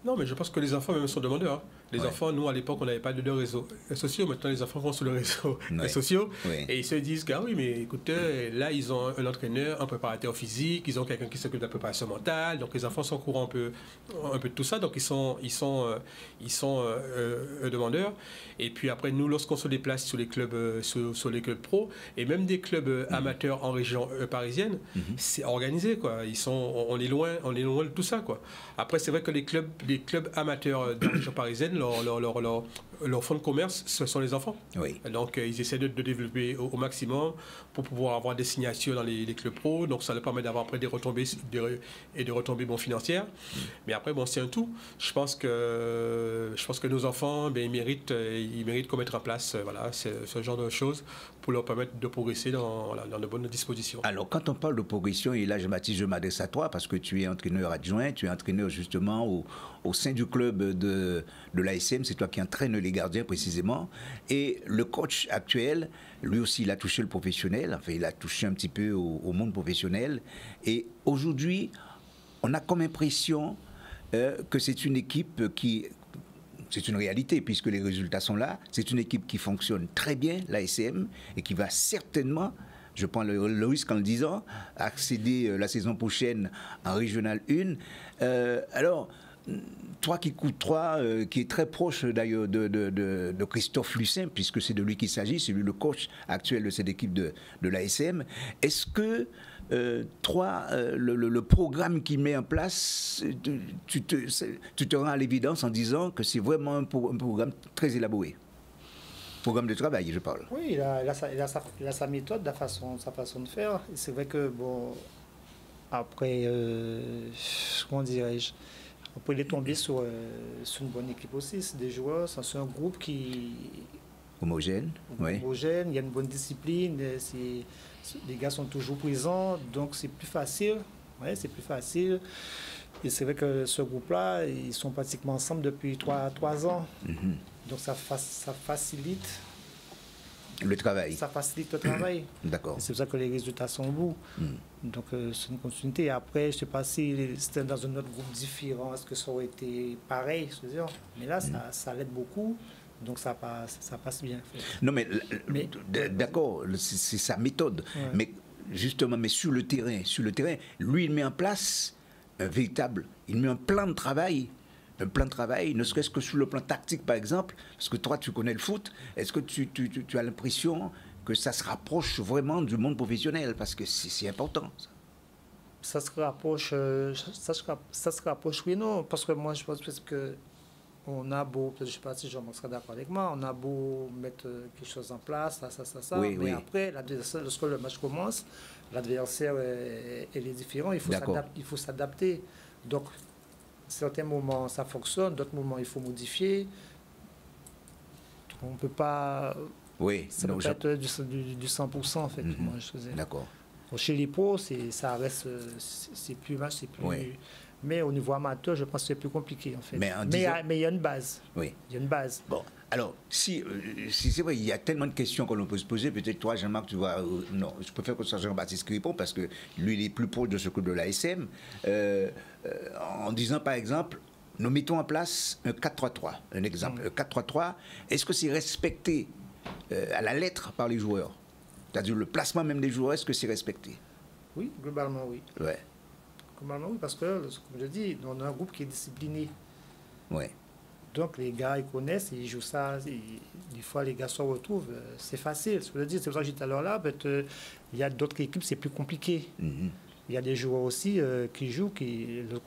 Speaker 2: Non, mais je pense que les enfants même sont demandeurs. Hein. Les
Speaker 1: Ouais.
Speaker 2: enfants, nous, à l'époque, on n'avait pas de réseaux sociaux. Maintenant, les enfants vont sur les réseaux
Speaker 1: Ouais.
Speaker 2: sociaux.
Speaker 1: Ouais.
Speaker 2: Et ils se disent que, ah oui, mais écoutez, là, ils ont un entraîneur, un préparateur physique, ils ont quelqu'un qui s'occupe de la préparation mentale. Donc, les enfants sont au courant un peu de tout ça. Donc, ils sont demandeurs. Et puis après, nous, lorsqu'on se déplace sur les clubs, sur les clubs pro, et même des clubs amateurs en région parisienne, c'est organisé, quoi. On est loin de tout ça, quoi. Après, c'est vrai que les clubs amateurs dans la région parisienne, leur fonds de commerce, ce sont les enfants.
Speaker 1: Oui.
Speaker 2: Donc, ils essaient de développer au maximum pour pouvoir avoir des signatures dans les clubs pro. Donc, ça leur permet d'avoir après des retombées financières. Mais après, bon, c'est un tout. Je pense que nos enfants, ben, ils méritent qu'on mette en place ce genre de choses pour leur permettre de progresser dans de bonnes dispositions.
Speaker 1: Alors, quand on parle de progression, et là, je m'adresse à toi parce que tu es entraîneur adjoint, tu es entraîneur justement au sein du club de l'ASM, c'est toi qui entraînes les gardiens précisément. Et le coach actuel, lui aussi, il a touché le professionnel, enfin, il a touché un petit peu au monde professionnel. Et aujourd'hui, on a comme impression que c'est une équipe qui... C'est une réalité puisque les résultats sont là. C'est une équipe qui fonctionne très bien, l'ASM, et qui va certainement, je prends le risque en le disant, accéder la saison prochaine en Régional 1. Alors, toi qui est très proche d'ailleurs de Christophe Lucin, puisque c'est de lui qu'il s'agit, c'est lui le coach actuel de cette équipe de l'ASM, est-ce que le programme qu'il met en place, tu te rends à l'évidence en disant que c'est vraiment un programme très élaboré. Programme de travail, je parle.
Speaker 5: Oui, il a sa méthode, sa façon de faire. Et c'est vrai que, bon, après, comment dirais-je, après il est tombé sur une bonne équipe aussi. C'est des joueurs, c'est un groupe qui...
Speaker 1: Homogène, oui.
Speaker 5: Homogène, il y a une bonne discipline, les gars sont toujours présents, donc c'est plus facile. Ouais, c'est plus facile. Et c'est vrai que ce groupe-là, ils sont pratiquement ensemble depuis 3 ans. Donc ça facilite
Speaker 1: le travail.
Speaker 5: Ça facilite le travail.
Speaker 1: D'accord.
Speaker 5: C'est pour ça que les résultats sont beaux. Donc c'est une continuité. Après, je ne sais pas si c'était dans un autre groupe différent, est-ce que ça aurait été pareil, je veux dire. Mais là, ça l'aide beaucoup. Donc ça passe bien.
Speaker 1: Non, mais d'accord, c'est sa méthode. Ouais. Mais justement, sur le terrain, lui, il met en place il met un plan de travail. Un plan de travail, ne serait-ce que sur le plan tactique, par exemple, parce que toi, tu connais le foot, est-ce que tu as l'impression que ça se rapproche vraiment du monde professionnel? Parce que c'est important, ça.
Speaker 5: Ça se rapproche, oui, non, parce que moi, je pense que on a beau, je ne sais pas si Jean-Marc sera d'accord avec moi, on a beau mettre quelque chose en place, ça,
Speaker 1: oui,
Speaker 5: mais après, lorsque le match commence, l'adversaire est différent, il faut s'adapter. Donc, certains moments, ça fonctionne, d'autres moments, il faut modifier. On ne peut pas...
Speaker 1: Oui.
Speaker 5: Ça peut être du 100%, en fait, moi, je faisais.
Speaker 1: D'accord.
Speaker 5: Chez les pros, ça reste... C'est plus vache, c'est plus... Oui. Mais au niveau amateur, je pense que c'est plus compliqué, en fait. Mais il y a une base.
Speaker 1: Oui.
Speaker 5: Il y a une base.
Speaker 1: Bon, alors, si c'est vrai, il y a tellement de questions qu'on peut se poser. Peut-être toi, Jean-Marc, tu vas... non, je préfère que ce soit Jean-Baptiste qui répond, parce que lui, il est plus proche de ce club de l'ASM. En disant, par exemple, nous mettons en place un 4-3-3. Un exemple. Un 4-3-3, est-ce que c'est respecté à la lettre par les joueurs? C'est-à-dire le placement même des joueurs, est-ce que c'est respecté?
Speaker 5: Oui, globalement, oui.
Speaker 1: Ouais.
Speaker 5: Globalement, oui, parce que, comme je dis, on a un groupe qui est discipliné.
Speaker 1: Oui.
Speaker 5: Donc, les gars, ils connaissent, ils jouent ça. Des fois, les gars se retrouvent. C'est facile. C'est pour ça que j'étais alors là. Il y a d'autres équipes, c'est plus compliqué. Il y a des joueurs aussi qui jouent,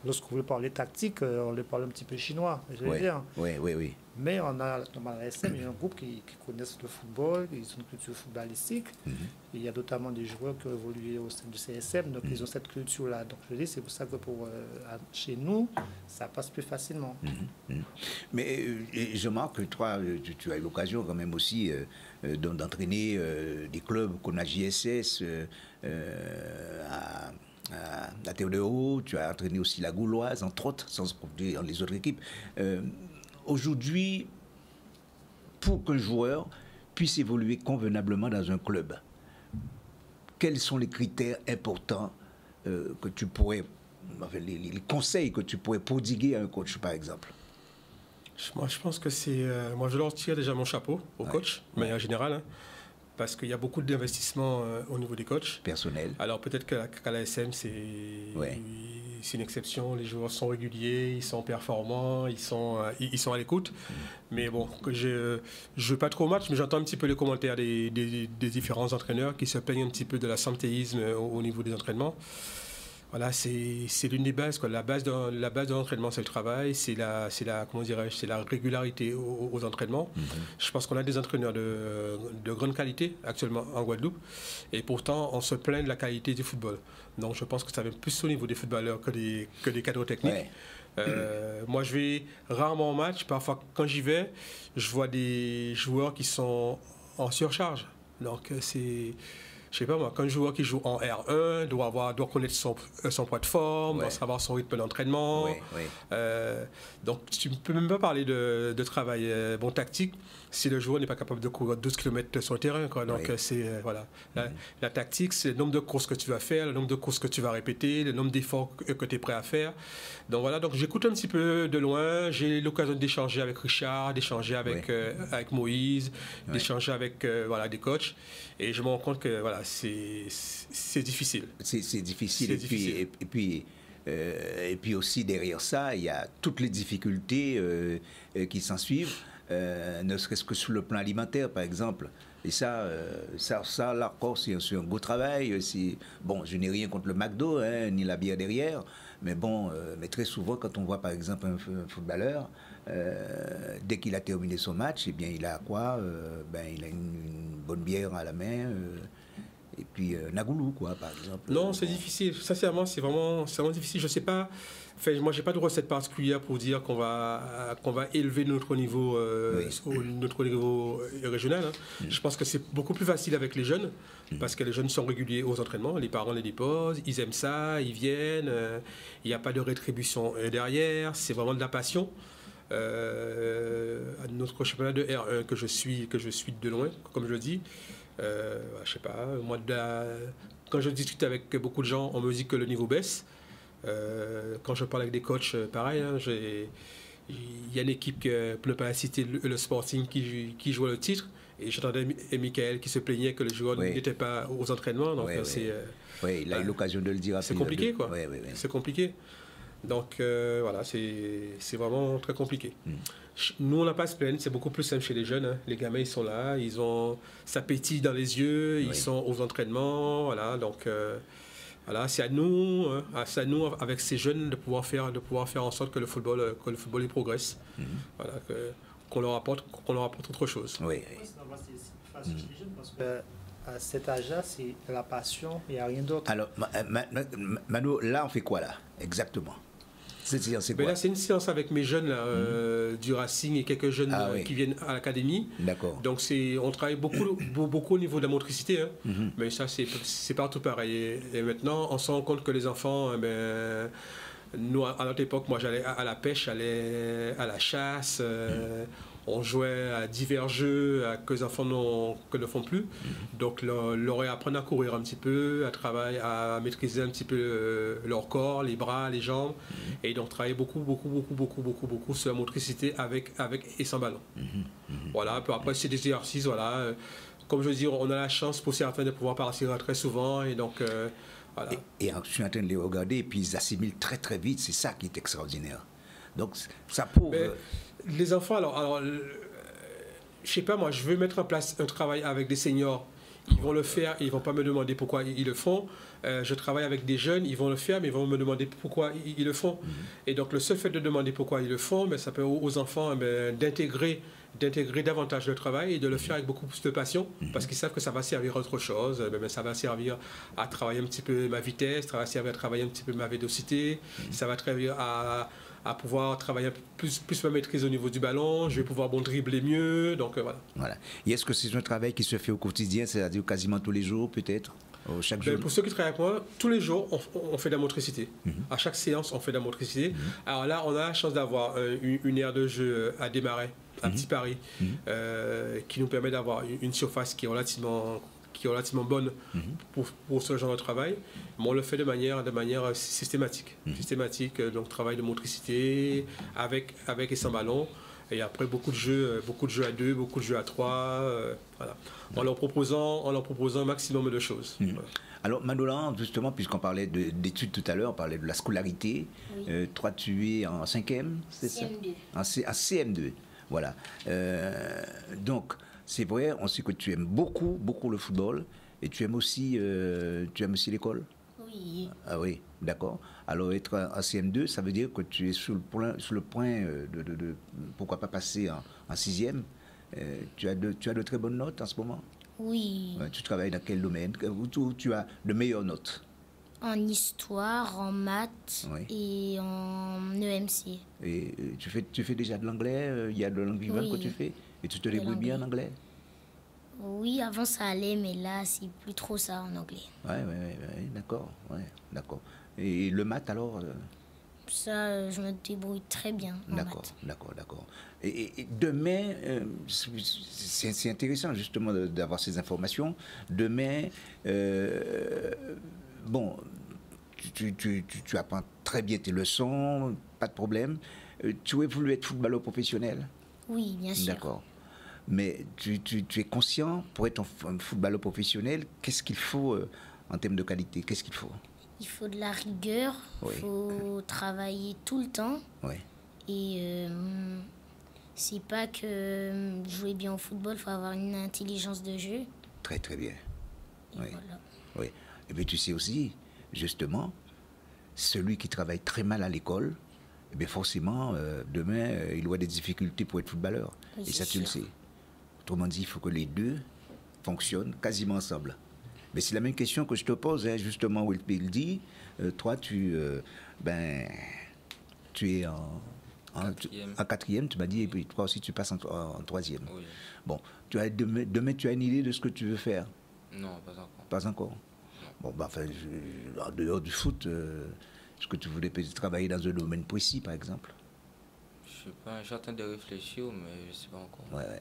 Speaker 5: lorsqu'on veut parler tactique, on leur parle un petit peu chinois, je veux dire.
Speaker 1: Oui.
Speaker 5: Mais on a, dans la SM, il y a un groupe qui connaissent le football, ils ont une culture footballistique. Il y a notamment des joueurs qui ont évolué au sein du CSM, donc ils ont cette culture-là. Donc je dis, c'est pour ça que chez nous, ça passe plus facilement.
Speaker 1: Mais je remarque que toi, tu as eu l'occasion quand même aussi d'entraîner des clubs comme la JSS, à Théodoro, tu as entraîné aussi la Gauloise, entre autres, sans compter les autres équipes. Aujourd'hui, pour qu'un joueur puisse évoluer convenablement dans un club, quels sont les critères importants que tu pourrais les conseils que tu pourrais prodiguer à un coach, par exemple?
Speaker 2: Moi, je pense que c'est... moi, je leur tire déjà mon chapeau au coach, de manière générale, hein, parce qu'il y a beaucoup d'investissements au niveau des coachs.
Speaker 1: Personnel.
Speaker 2: Alors, peut-être qu'à l'ASM, c'est une exception. Les joueurs sont réguliers, ils sont performants, ils sont à l'écoute. Mais bon, je ne joue pas trop au match, mais j'entends un petit peu les commentaires des différents entraîneurs qui se plaignent un petit peu de l'absentéisme au niveau des entraînements. Voilà, c'est l'une des bases, quoi. La base de l'entraînement, c'est le travail, c'est la régularité aux entraînements. Je pense qu'on a des entraîneurs de grande qualité actuellement en Guadeloupe, et pourtant on se plaint de la qualité du football. Donc je pense que ça vient plus au niveau des footballeurs que des cadres techniques. Moi, je vais rarement au match. Parfois, quand j'y vais, je vois des joueurs qui sont en surcharge. Donc je sais pas moi, qu'un joueur qui joue en R1 doit connaître son poids de forme, doit savoir son rythme d'entraînement. Donc tu ne peux même pas parler de travail tactique si le joueur n'est pas capable de courir 12 km sur le terrain, quoi. Donc c'est la tactique, c'est le nombre de courses que tu vas faire, le nombre de courses que tu vas répéter, le nombre d'efforts que tu es prêt à faire. Donc voilà, donc j'écoute un petit peu de loin, j'ai l'occasion d'échanger avec Richard, d'échanger avec Moïse, d'échanger avec des coachs, et je me rends compte que voilà, c'est difficile.
Speaker 1: C'est difficile. Et puis aussi derrière ça, il y a toutes les difficultés qui s'en suivent, ne serait-ce que sur le plan alimentaire, par exemple. Et ça là encore, c'est un beau travail. Bon, je n'ai rien contre le McDo, hein, ni la bière derrière, mais bon, mais très souvent, quand on voit par exemple un footballeur, dès qu'il a terminé son match, eh bien, il a quoi il a une bonne bière à la main. Et puis Nagoulou, quoi, par exemple.
Speaker 2: Non, c'est difficile. Sincèrement, c'est vraiment difficile. Je sais pas. Enfin, moi, j'ai pas de recette particulière pour dire qu'on va élever notre niveau régional. Hein. Je pense que c'est beaucoup plus facile avec les jeunes, parce que les jeunes sont réguliers aux entraînements. Les parents les déposent, ils aiment ça, ils viennent. Il n'y a pas de rétribution derrière. C'est vraiment de la passion. Notre championnat de R1 que je suis de loin, comme je le dis. Je sais pas, moi, quand je discute avec beaucoup de gens, on me dit que le niveau baisse. Quand je parle avec des coachs, pareil, hein, il y a une équipe, pour ne pas citer le Sporting, qui joue le titre, et j'entendais Michael qui se plaignait que les joueurs n'étaient pas aux entraînements. Donc
Speaker 1: il a eu l'occasion de le dire.
Speaker 2: C'est compliqué, quoi. C'est compliqué. Donc voilà, c'est vraiment très compliqué. Nous, on n'a pas à se plaindre, c'est beaucoup plus simple chez les jeunes. Hein. Les gamins, ils sont là, ils ont ça pétille dans les yeux, ils sont aux entraînements, voilà. Donc voilà, c'est à nous, avec ces jeunes, de pouvoir faire en sorte que le football y progresse. Voilà, qu'on leur apporte autre chose.
Speaker 5: Oui. C'est facile chez les jeunes parce que à cet âge-là, c'est la passion, il n'y a rien d'autre.
Speaker 1: Alors, Mano, là, on fait quoi là, exactement? Cette séance, c'est quoi?
Speaker 2: Là, c'est une séance avec mes jeunes là, du Racing et quelques jeunes qui viennent à l'académie.
Speaker 1: D'accord.
Speaker 2: Donc on travaille beaucoup au niveau de la motricité, hein. Mais ça c'est partout pareil. Et maintenant, on se rend compte que les enfants, nous à notre époque, moi j'allais à la pêche, j'allais à la chasse. On jouait à divers jeux que les enfants ne font plus. Donc, leur apprendre à courir un petit peu, à maîtriser un petit peu leur corps, les bras, les jambes. Et donc, travailler beaucoup sur la motricité avec et sans ballon. Voilà. Après, c'est des exercices, voilà. Comme je veux dire, on a la chance pour certains de pouvoir partir très souvent. Et donc, voilà.
Speaker 1: Et je suis en train de les regarder, et puis ils assimilent très très vite. C'est ça qui est extraordinaire. Donc, ça prouve...
Speaker 2: Les enfants, alors je sais pas, moi, je veux mettre en place un travail avec des seniors. Ils vont le faire, ils vont pas me demander pourquoi ils le font. Je travaille avec des jeunes, ils vont le faire, mais ils vont me demander pourquoi ils le font. Et donc, le seul fait de demander pourquoi ils le font, ça permet aux enfants d'intégrer davantage le travail et de le faire avec beaucoup plus de passion, parce qu'ils savent que ça va servir à autre chose. Ça va servir à travailler un petit peu ma vitesse, ça va servir à travailler un petit peu ma vélocité, ça va servir à pouvoir travailler plus ma maîtrise au niveau du ballon, je vais pouvoir dribbler mieux, donc voilà.
Speaker 1: Et est-ce que c'est un travail qui se fait au quotidien, c'est-à-dire quasiment tous les jours peut-être, chaque jour?
Speaker 2: Pour ceux qui travaillent avec moi, tous les jours, on fait de la motricité. À chaque séance, on fait de la motricité. Alors là, on a la chance d'avoir une aire de jeu à démarrer, un petit pari, qui nous permet d'avoir une surface qui est relativement qui est relativement bonne pour ce genre de travail, mais on le fait de manière systématique. Systématique, donc travail de motricité, avec et sans ballon. Et après, beaucoup de jeux à 2, beaucoup de jeux à 3, voilà. En leur proposant un maximum de choses. Voilà.
Speaker 1: Alors, Manola, justement, puisqu'on parlait d'études tout à l'heure, on parlait de la scolarité.
Speaker 3: Oui.
Speaker 1: Toi, tu es en 5e, c'est ça?
Speaker 3: CM2.
Speaker 1: En CM2, voilà. Donc, c'est vrai, on sait que tu aimes beaucoup le football et tu aimes aussi l'école.
Speaker 3: Oui.
Speaker 1: Ah oui, d'accord. Alors, être en CM2, ça veut dire que tu es sur le point de pourquoi pas passer en 6e. Tu as de très bonnes notes en ce moment?
Speaker 3: Oui.
Speaker 1: Tu travailles dans quel domaine? Où tu as de meilleures notes?
Speaker 3: En histoire, en maths
Speaker 1: Oui.
Speaker 3: et en EMC.
Speaker 1: Et tu fais déjà de l'anglais? Il y a de langue vivante que
Speaker 3: Oui.
Speaker 1: tu fais? Et tu te
Speaker 3: De
Speaker 1: débrouilles bien en
Speaker 3: l'anglais.
Speaker 1: anglais?
Speaker 3: Oui, avant ça allait, mais là, c'est plus trop ça en anglais.
Speaker 1: Ouais, d'accord. Ouais, d'accord. Et le maths alors?
Speaker 3: Ça, je me débrouille très bien en
Speaker 1: D'accord,
Speaker 3: maths.
Speaker 1: d'accord. Et demain, c'est intéressant justement d'avoir ces informations. Demain, bon, tu apprends très bien tes leçons, pas de problème. Tu aurais voulu être footballeur professionnel?
Speaker 3: Oui, bien sûr.
Speaker 1: D'accord. Mais tu es conscient, pour être un footballeur professionnel, qu'est-ce qu'il faut en termes de qualité? Qu'est-ce qu'il faut?
Speaker 3: Il faut de la rigueur, il
Speaker 1: Oui.
Speaker 3: faut travailler tout le temps.
Speaker 1: Oui.
Speaker 3: Et c'est pas que jouer bien au football, il faut avoir une intelligence de jeu.
Speaker 1: Très bien.
Speaker 3: Et
Speaker 1: Oui.
Speaker 3: voilà.
Speaker 1: Oui. Et puis tu sais aussi, justement, celui qui travaille très mal à l'école, eh bien forcément, demain, il aura des difficultés pour être footballeur.
Speaker 3: Oui,
Speaker 1: Et ça,
Speaker 3: c'est
Speaker 1: tu le
Speaker 3: sûr.
Speaker 1: sais. Autrement dit, il faut que les deux fonctionnent quasiment ensemble. Mais c'est la même question que je te pose, hein, justement, Will dit. Toi, tu es en
Speaker 4: Quatrième.
Speaker 1: en 4e, tu m'as dit, et puis toi aussi, tu passes en 3e.
Speaker 4: Oui.
Speaker 1: Bon, demain, tu as une idée de ce que tu veux faire?
Speaker 4: Non, pas encore.
Speaker 1: Pas encore. Bon, enfin, en dehors du foot, est-ce que tu voulais peut-être travailler dans un domaine précis, par exemple?
Speaker 4: Je sais pas, je suis en train de réfléchir, mais je sais pas encore.
Speaker 1: Ouais.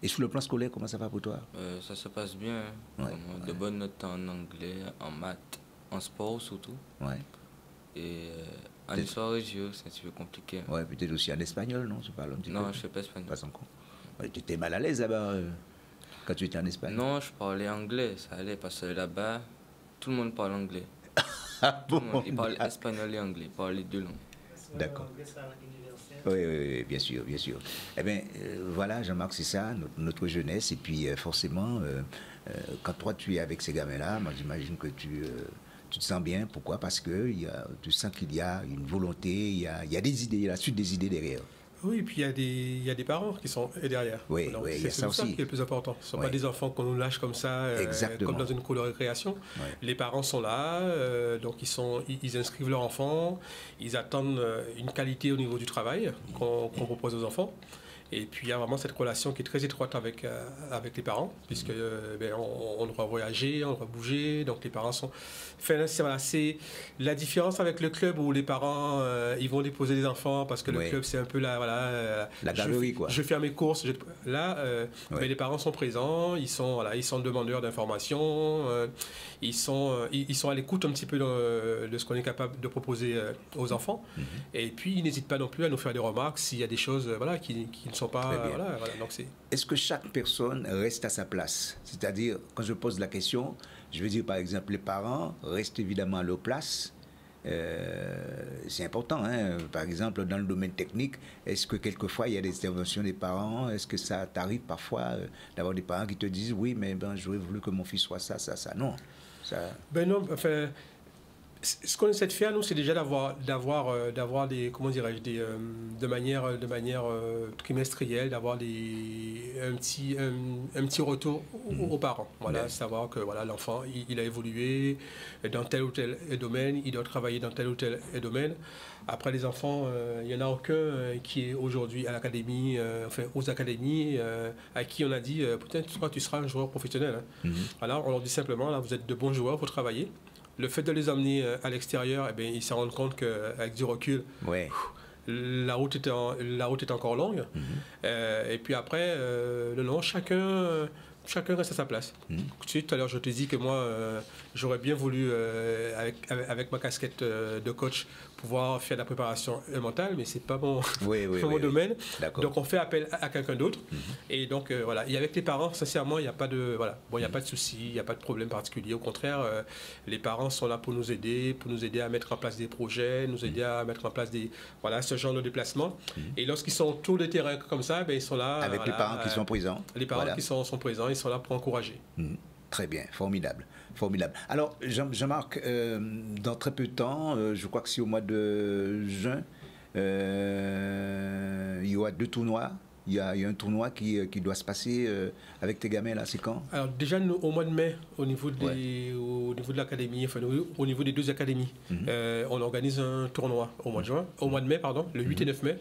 Speaker 1: Et sur le plan scolaire, comment ça va pour toi?
Speaker 4: Ça se passe bien. Hein.
Speaker 1: Ouais,
Speaker 4: Vraiment, de bonnes notes en anglais, en maths, en sport surtout.
Speaker 1: Ouais.
Speaker 4: Et en histoire et géo, c'est un petit peu compliqué.
Speaker 1: Ouais, peut-être aussi en espagnol, non? Tu parles un petit peu?
Speaker 4: Non, je ne fais pas espagnol.
Speaker 1: Pas encore. Ouais, tu étais mal à l'aise là-bas quand tu étais en Espagne?
Speaker 4: Non, je parlais anglais, ça allait, parce que là-bas, tout le monde parle anglais.
Speaker 1: Ah
Speaker 4: Tout le
Speaker 1: bon?
Speaker 4: monde, ils parlent espagnol et anglais, ils parlent les deux langues.
Speaker 1: D'accord. Oui, bien sûr. Eh bien, voilà, Jean-Marc, c'est ça, notre jeunesse. Et puis, forcément, quand toi, tu es avec ces gamins-là, moi, j'imagine que tu te sens bien. Pourquoi? Parce que tu sens qu'il y a une volonté, il y a des idées, il y a la suite des idées derrière.
Speaker 2: Oui, et puis il y a des parents qui sont derrière.
Speaker 1: Oui,
Speaker 2: Donc,
Speaker 1: il y a
Speaker 2: c'est
Speaker 1: ça
Speaker 2: ça
Speaker 1: aussi.
Speaker 2: qui est le plus important. Ce ne sont
Speaker 1: Oui.
Speaker 2: pas des enfants qu'on nous lâche comme ça,
Speaker 1: Exactement.
Speaker 2: comme dans une cour de récréation.
Speaker 1: Oui.
Speaker 2: Les parents sont là, donc ils inscrivent leurs enfants, ils attendent une qualité au niveau du travail qu'on propose aux enfants. Et puis il y a vraiment cette relation qui est très étroite avec les parents, puisque on doit voyager, on doit bouger, donc les parents sont... Enfin, c'est la différence avec le club où les parents ils vont déposer des enfants parce que le
Speaker 1: Oui.
Speaker 2: club c'est un peu la
Speaker 1: galerie, quoi.
Speaker 2: Je fais mes courses. Là, mais les parents sont présents, ils sont demandeurs d'informations, ils sont à l'écoute un petit peu de ce qu'on est capable de proposer aux enfants. Et puis ils n'hésitent pas non plus à nous faire des remarques s'il y a des choses qui ne sont pas...
Speaker 1: Très bien.
Speaker 2: donc c'est...
Speaker 1: Est-ce que chaque personne reste à sa place? C'est-à-dire, quand je pose la question, je veux dire, par exemple, les parents restent évidemment à leur place. C'est important, hein? Par exemple, dans le domaine technique, est-ce que quelquefois il y a des interventions des parents? Est-ce que ça t'arrive parfois d'avoir des parents qui te disent oui, mais j'aurais voulu que mon fils soit ça? Non.
Speaker 2: Non, enfin, ce qu'on essaie de faire, nous, c'est déjà d'avoir des, comment dirais-je, de manière trimestrielle, d'avoir un petit retour aux parents. Voilà, savoir que voilà, l'enfant, il a évolué dans tel ou tel domaine, il doit travailler dans tel ou tel domaine. Après, les enfants, il n'y en a aucun qui est aujourd'hui à l'académie, aux académies, à qui on a dit peut-être tu seras un joueur professionnel. Hein. Voilà, on leur dit simplement, là, vous êtes de bons joueurs, il faut travailler. Le fait de les emmener à l'extérieur, ils se rendent compte qu'avec du recul, la route est encore longue. Et puis après, chacun chacun reste à sa place. Tu sais, tout à l'heure, je te dis que moi, j'aurais bien voulu, avec ma casquette de coach, pouvoir faire de la préparation mentale, mais c'est pas mon, mon domaine. Donc, on fait appel à quelqu'un d'autre. Et donc, voilà. Et avec les parents, sincèrement, il n'y a pas de, voilà. Bon, il n'y a pas de souci, il n'y a pas de problème particulier. Au contraire, les parents sont là pour nous aider à mettre en place des projets, nous aider à mettre en place voilà, ce genre de déplacement. Et lorsqu'ils sont autour de terrain comme ça, ben, ils sont là.
Speaker 1: Avec les parents qui sont présents.
Speaker 2: Les parents qui sont présents, ils sont là pour encourager.
Speaker 1: Très bien, formidable. Formidable. Alors, Jean-Marc, dans très peu de temps, je crois que c'est au mois de juin, il y aura 2 tournois. Il y a un tournoi qui doit se passer avec tes gamins, là, c'est quand?
Speaker 2: Alors, déjà, au mois de mai, au niveau de l'académie, enfin, au niveau des 2 académies, on organise un tournoi au mois de juin, au mois de mai, pardon, le 8 et 9 mai.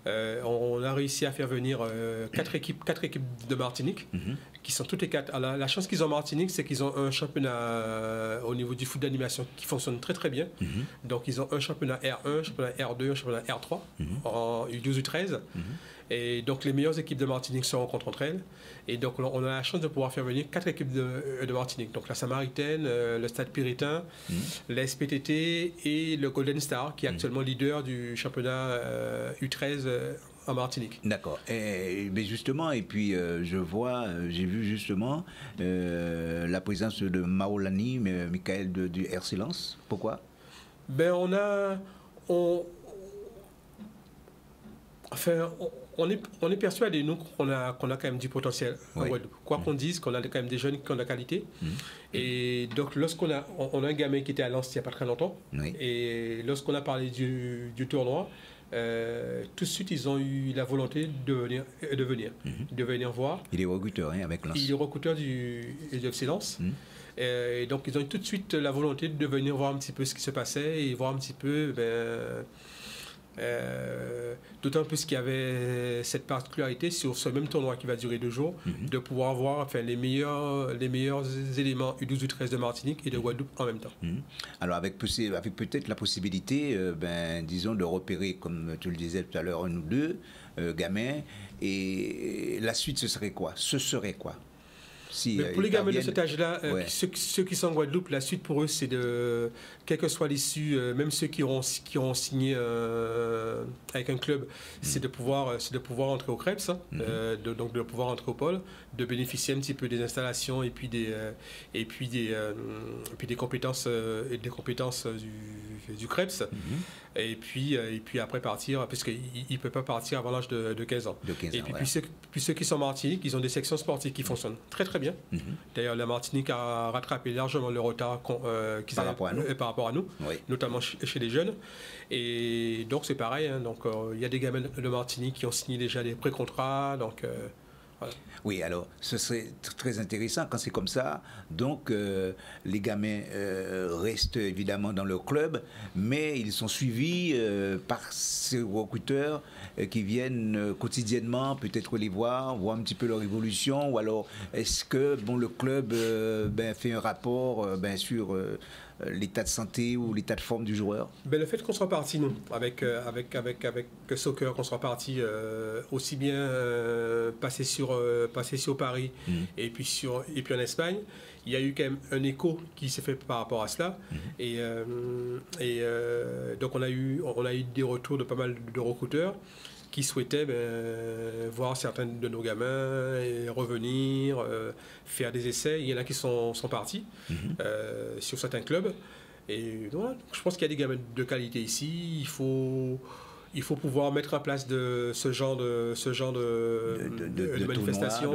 Speaker 2: On a réussi à faire venir 4 équipes de Martinique, qui sont toutes les 4. Alors, la chance qu'ils ont en Martinique, c'est qu'ils ont un championnat au niveau du foot d'animation qui fonctionne très très bien. Donc ils ont un championnat R1, un championnat R2, un championnat R3 en U12 U13. Et donc les meilleures équipes de Martinique se rencontrent entre elles. Et donc on a la chance de pouvoir faire venir 4 équipes de Martinique. Donc la Samaritaine, le Stade Piritain, la SPTT et le Golden Star, qui est actuellement leader du championnat U13 en Martinique.
Speaker 1: D'accord. Mais justement, et puis j'ai vu justement la présence de Maolani, Michael du Air Silence. Pourquoi?
Speaker 2: Ben on est persuadé, nous, qu'on a quand même du potentiel. Quoi qu'on dise, qu'on a quand même des jeunes qui ont de la qualité. Et donc, lorsqu'on a un gamin qui était à Lens il n'y a pas très longtemps, et lorsqu'on a parlé du tournoi, tout de suite, ils ont eu la volonté de venir voir.
Speaker 1: Il est recruteur avec Lens.
Speaker 2: Il est recruteur du Silence. Et donc, ils ont eu tout de suite la volonté de venir voir un petit peu ce qui se passait et voir un petit peu... d'autant plus qu'il y avait cette particularité sur ce même tournoi qui va durer 2 jours, de pouvoir voir les meilleurs éléments U12 U13 de Martinique et de Guadeloupe en même temps.
Speaker 1: Alors avec peut-être la possibilité disons de repérer, comme tu le disais tout à l'heure, 1 ou 2 gamins, et la suite ce serait quoi?
Speaker 2: Mais pour les gamins de cet âge-là, ceux qui sont en Guadeloupe, la suite pour eux, c'est de, quelle que soit l'issue, même ceux qui auront signé avec un club, c'est de pouvoir entrer au CREPS, donc de pouvoir entrer au pôle, de bénéficier un petit peu des installations et puis des compétences du CREPS. Et puis après partir, parce qu'il ne peut pas partir avant l'âge de 15 ans. Et puis ceux qui sont en Martinique, ils ont des sections sportives qui fonctionnent très très bien. D'ailleurs, la Martinique a rattrapé largement le retard
Speaker 1: par
Speaker 2: rapport à nous, notamment chez les jeunes. Et donc c'est pareil, donc il y a des gamins de Martinique qui ont signé déjà des pré-contrats, donc... Voilà.
Speaker 1: Oui, alors ce serait très intéressant quand c'est comme ça. Donc les gamins restent évidemment dans leur club, mais ils sont suivis par ces recruteurs qui viennent quotidiennement peut-être les voir un petit peu leur évolution, ou alors est-ce que le club fait un rapport sur l'état de santé ou l'état de forme du joueur?
Speaker 2: Le fait qu'on soit parti, nous, avec Soccer, qu'on soit parti aussi bien passer sur Paris et puis en Espagne, il y a eu quand même un écho qui s'est fait par rapport à cela. Et donc on a eu des retours de pas mal de recruteurs qui souhaitaient voir certains de nos gamins et revenir, faire des essais. Il y en a qui sont partis sur certains clubs. Et voilà, je pense qu'il y a des gamins de qualité ici. Il faut pouvoir mettre en place ce genre de manifestations.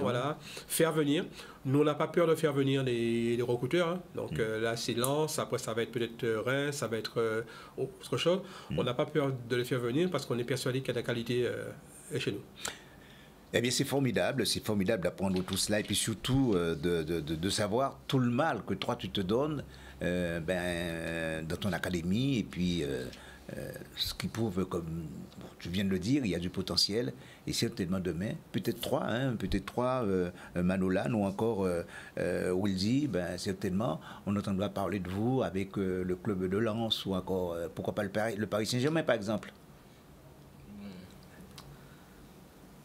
Speaker 2: Voilà, faire venir. Nous, on n'a pas peur de faire venir les recruteurs. Donc là, c'est Lens. Après, ça va être peut-être Reims, ça va être autre chose. On n'a pas peur de les faire venir parce qu'on est persuadé qu'il y a de la qualité chez nous.
Speaker 1: Eh bien, c'est formidable d'apprendre tout cela et puis surtout de savoir tout le mal que toi, tu te donnes dans ton académie et puis... ce qui prouve, comme tu viens de le dire, il y a du potentiel et certainement demain, peut-être 3, Manolan ou encore Wildy, certainement on entendra parler de vous avec le club de Lens ou encore, pourquoi pas le Paris Saint-Germain par exemple.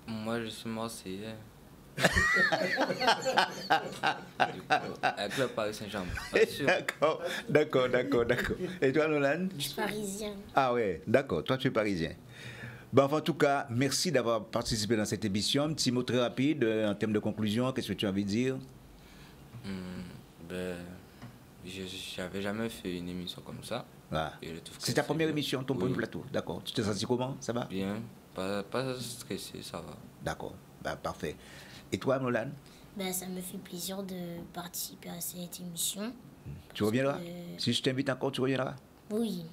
Speaker 4: Moi justement c'est Avec le Paris Saint-Germain. Pas sûr.
Speaker 1: D'accord. Et toi, Nolan?
Speaker 3: Je suis parisien.
Speaker 1: Ah ouais, d'accord. Toi, tu es parisien. Bon, enfin, en tout cas, merci d'avoir participé dans cette émission. Un petit mot très rapide en termes de conclusion. Qu'est-ce que tu as envie de dire?
Speaker 4: Je n'avais jamais fait une émission comme ça.
Speaker 1: Ah.
Speaker 4: Et je trouve que
Speaker 1: C'est ta première
Speaker 4: bien.
Speaker 1: émission, ton premier plateau. D'accord. Tu t'es senti comment? Ça va?
Speaker 4: Bien, pas stressé, ça va.
Speaker 1: D'accord. Bah, parfait. Et toi, Nolan?
Speaker 3: Ben, ça me fait plaisir de participer à cette émission.
Speaker 1: Tu reviendras? Si je t'invite encore, tu reviendras?
Speaker 3: Oui.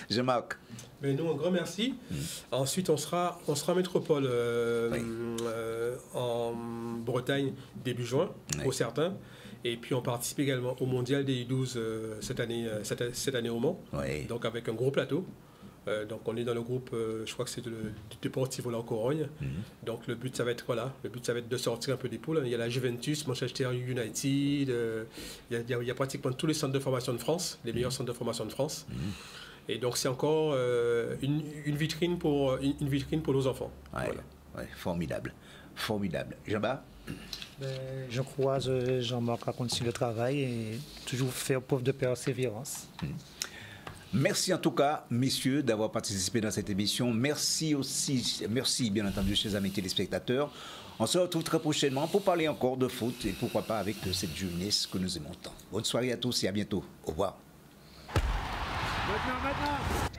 Speaker 1: Jean-Marc?
Speaker 2: Mais nous, un grand merci. Ensuite, on sera en métropole en Bretagne début juin, pour certains. Et puis, on participe également au mondial des U12 cette année au Mans.
Speaker 1: Oui.
Speaker 2: Donc, avec un gros plateau. Donc, on est dans le groupe, je crois que c'est du Deportivo La Corogne. Donc, le but, ça va être de sortir un peu des poules. Il y a la Juventus, Manchester United. Il y a pratiquement tous les centres de formation de France, les meilleurs centres de formation de France. Et donc, c'est encore une vitrine pour nos enfants.
Speaker 1: Ouais,
Speaker 2: Voilà.
Speaker 1: ouais, formidable. Jean-Baptiste?
Speaker 5: Je croise Jean-Marc à continuer le travail et toujours faire preuve de persévérance.
Speaker 1: Merci en tout cas, messieurs, d'avoir participé dans cette émission. Merci bien entendu, chers amis téléspectateurs. On se retrouve très prochainement pour parler encore de foot et pourquoi pas avec cette jeunesse que nous aimons tant. Bonne soirée à tous et à bientôt. Au revoir.
Speaker 6: Maintenant.